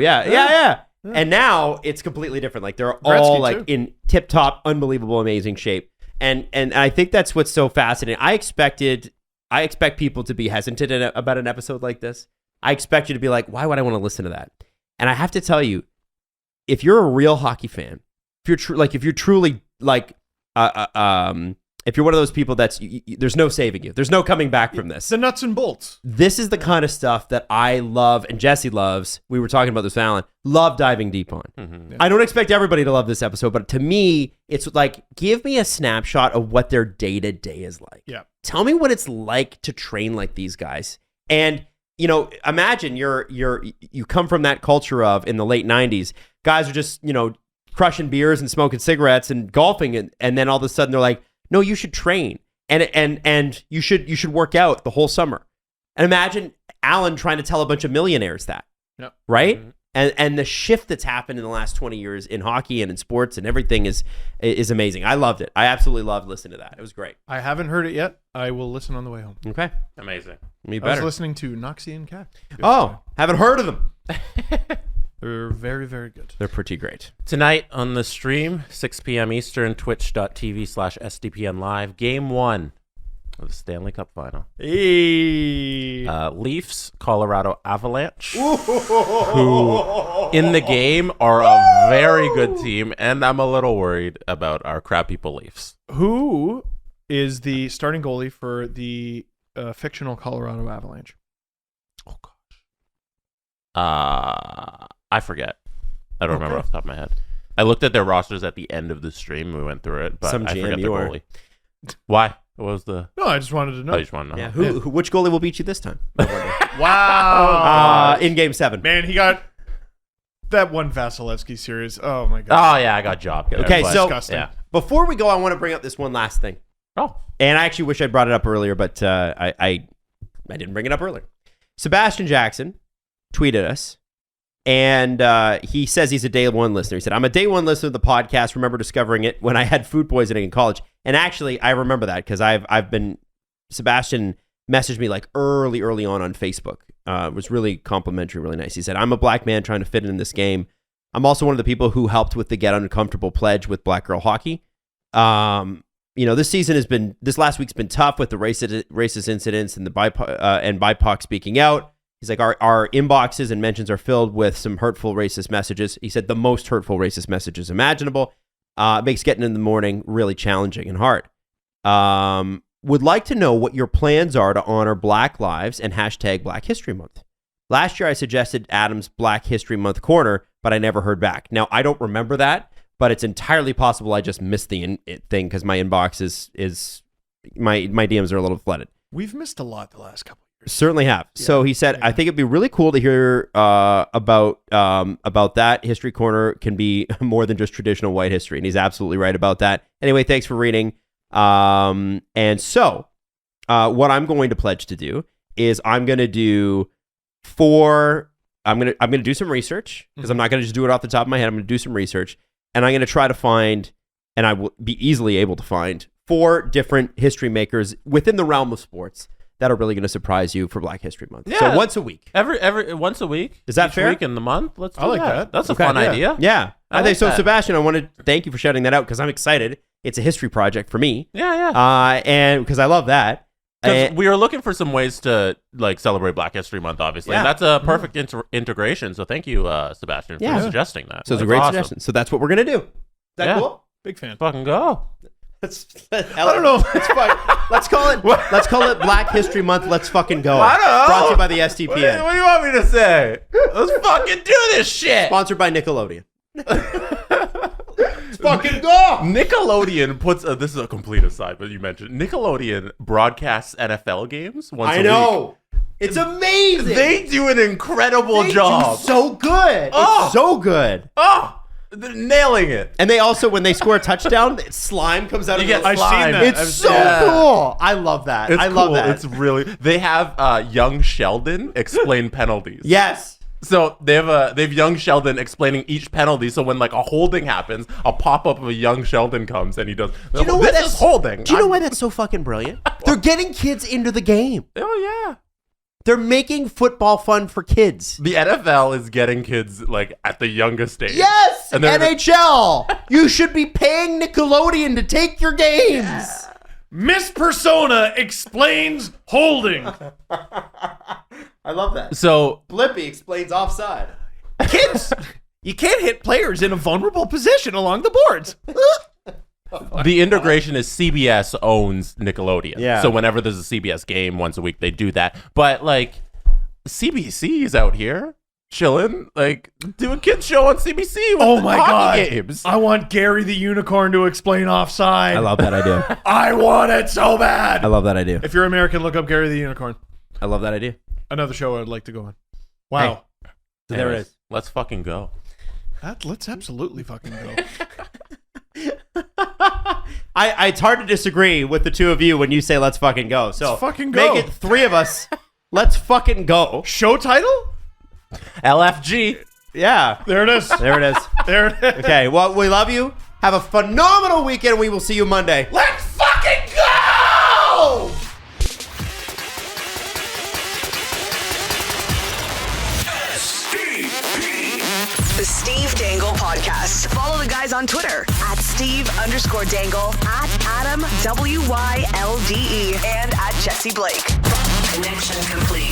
S1: yeah. And now it's completely different. Like they're all
S4: Gretzky,
S1: like
S4: too.
S1: in tip-top, unbelievable, amazing shape. And I think that's what's so fascinating. I expect people to be hesitant about an episode like this. I expect you to be like, why would I want to listen to that? And I have to tell you, if you're a real hockey fan, if you're truly like if you're one of those people there's no saving you. There's no coming back from this.
S4: The nuts and bolts.
S1: This is the kind of stuff that I love, and Jesse loves. We were talking about this with Alan. Love diving deep on.
S3: Mm-hmm.
S4: Yeah.
S1: I don't expect everybody to love this episode, but to me, it's like, give me a snapshot of what their day-to-day is like.
S4: Yeah.
S1: Tell me what it's like to train like these guys. And, imagine you come from that culture of, in the late 90s, guys are just, crushing beers and smoking cigarettes and golfing, and then all of a sudden they're like, no, you should train and you should work out the whole summer. And imagine Alan trying to tell a bunch of millionaires that,
S4: Yep.
S1: right?
S3: Mm-hmm.
S1: And the shift that's happened in the last 20 years in hockey and in sports and everything is amazing. I loved it. I absolutely loved listening to that. It was great.
S4: I haven't heard it yet. I will listen on the way home.
S1: Okay.
S3: Amazing.
S1: Me
S4: I
S1: better.
S4: was listening to Noxie and Cat.
S1: Haven't heard of them.
S4: They're very, very good.
S1: They're pretty great.
S3: Tonight on the stream, 6 p.m. Eastern, twitch.tv/SDPN Live, Game 1 of the Stanley Cup Final.
S1: Hey.
S3: Leafs, Colorado Avalanche, who in the game are a very good team, and I'm a little worried about our crappy Leafs.
S4: Who is the starting goalie for the fictional Colorado Avalanche?
S3: Oh, gosh. I forget. I don't remember off the top of my head. I looked at their rosters at the end of the stream. We went through it, but
S1: Some
S3: I
S1: GM
S3: forget the
S1: you are.
S3: goalie. Why? What was the...
S4: No, I just wanted to know.
S3: I just want to know.
S1: Yeah. Which goalie will beat you this time?
S4: Wow.
S1: In Game 7.
S4: Man, he got that one Vasilevsky series. Oh, my God.
S3: Oh, yeah, I got jobbed.
S1: Okay,
S3: But-
S1: so
S4: disgusting.
S3: Yeah.
S1: before we go, I want to bring up this one last thing.
S3: Oh.
S1: And I actually wish I'd brought it up earlier, but I didn't bring it up earlier. Sebastian Jackson tweeted us, and he says he's a day one listener. He said, I'm a day one listener of the podcast. Remember discovering it when I had food poisoning in college. And actually, I remember that because Sebastian messaged me like early on Facebook. It was really complimentary, really nice. He said, I'm a black man trying to fit in this game. I'm also one of the people who helped with the Get Uncomfortable pledge with Black Girl Hockey. This last week's been tough with the racist incidents and the BIPOC speaking out. He's like, our inboxes and mentions are filled with some hurtful racist messages. He said the most hurtful racist messages imaginable. It makes getting in the morning really challenging and hard. Would like to know what your plans are to honor Black Lives and hashtag Black History Month. Last year, I suggested Adam's Black History Month corner, but I never heard back. Now, I don't remember that, but it's entirely possible I just missed the thing because my inbox is my DMs are a little flooded.
S4: We've missed a lot the last couple of years.
S1: Certainly have. Yeah. So he said, I think it'd be really cool to hear about that. History Corner can be more than just traditional white history, and he's absolutely right about that. Anyway, thanks for reading. And so what I'm going to pledge to do is I'm going to do I'm going to do some research because I'm not going to just do it off the top of my head. I'm going to do some research, and I'm going to try to find, and I will be easily able to find 4 different history makers within the realm of sports that are really going to surprise you for Black History Month.
S3: Yeah.
S1: So once a week.
S3: Every once a week.
S1: Is that
S3: each
S1: fair?
S3: Week in the month. Let's do
S4: I like that.
S3: That's
S1: Okay.
S3: a fun idea.
S1: Yeah. I
S3: like
S1: think so.
S3: that.
S1: Sebastian, I want to thank you for shouting that out because I'm excited. It's a history project for me.
S3: Yeah.
S1: And because I love that.
S3: Because we were looking for some ways to like celebrate Black History Month, obviously.
S1: Yeah.
S3: And that's a perfect integration. So thank you, Sebastian, for suggesting that.
S1: So it's a
S3: That's
S1: great
S3: awesome.
S1: suggestion. So that's what we're going to do. Is that
S3: Yeah.
S1: cool?
S4: Big fan.
S3: Fucking go.
S1: I don't know. It's fine. Let's call it Black History Month. Let's fucking go.
S3: I don't know.
S1: Brought to you by the
S3: What
S1: SDPN.
S3: do you want me to say? Let's fucking do this shit.
S1: Sponsored by Nickelodeon. Let's fucking go.
S3: Nickelodeon puts this is a complete aside, but you mentioned Nickelodeon broadcasts NFL games once a
S1: I
S3: week.
S1: know. It's amazing.
S3: They do an incredible
S1: They
S3: job.
S1: do so good.
S3: Oh.
S1: It's so good.
S3: Oh, they're nailing it.
S1: And they also, when they score a touchdown, slime comes out
S3: You
S1: of
S3: get
S1: the
S4: I've
S3: slime.
S4: seen that.
S1: It's so
S3: Yeah.
S1: cool. I love that.
S3: It's
S1: I love
S3: cool.
S1: that.
S3: It's really. They have young Sheldon explain penalties.
S1: Yes.
S3: So they have young Sheldon explaining each penalty. So when like a holding happens, a pop up of a young Sheldon comes and he does.
S1: Do you know why
S3: this is holding?
S1: Do you know why that's so fucking brilliant? They're getting kids into the game.
S3: Oh yeah.
S1: They're making football fun for kids.
S3: The NFL is getting kids like at the youngest age.
S1: Yes,
S3: And they're
S1: NHL. You should be paying Nickelodeon to take your games.
S4: Miss Persona explains holding.
S1: I love that.
S3: So
S1: Blippi explains offside.
S4: Kids, you can't hit players in a vulnerable position along the boards.
S3: the integration is CBS owns Nickelodeon.
S1: Yeah.
S3: So whenever there's a CBS game once a week, they do that. But like CBC is out here chilling, like do a kids show on CBC with
S4: Oh my
S3: hockey
S4: God.
S3: games.
S4: I want Gary the Unicorn to explain offside.
S1: I love that idea.
S4: I want it so bad.
S1: I love that idea.
S4: If you're American, look up Gary the Unicorn.
S1: I love that idea.
S4: Another show I'd like to go on. Wow.
S1: So there it
S3: Anyways,
S1: is.
S3: Let's fucking go.
S4: Let's absolutely fucking go.
S1: It's hard to disagree with the two of you when you say let's fucking go. So
S4: Let's fucking go.
S1: Make it 3 of us. Let's fucking go.
S4: Show title?
S3: LFG.
S1: Yeah.
S4: There it is.
S1: There it is.
S4: There it is.
S1: Okay, well, we love you. Have a phenomenal weekend. We will see you Monday.
S3: Let's fucking go!
S2: The Steve Dangle Podcast. Follow the guys on Twitter at Steve_Dangle, at Adam WYLDE, and at Jesse Blake. Connection complete.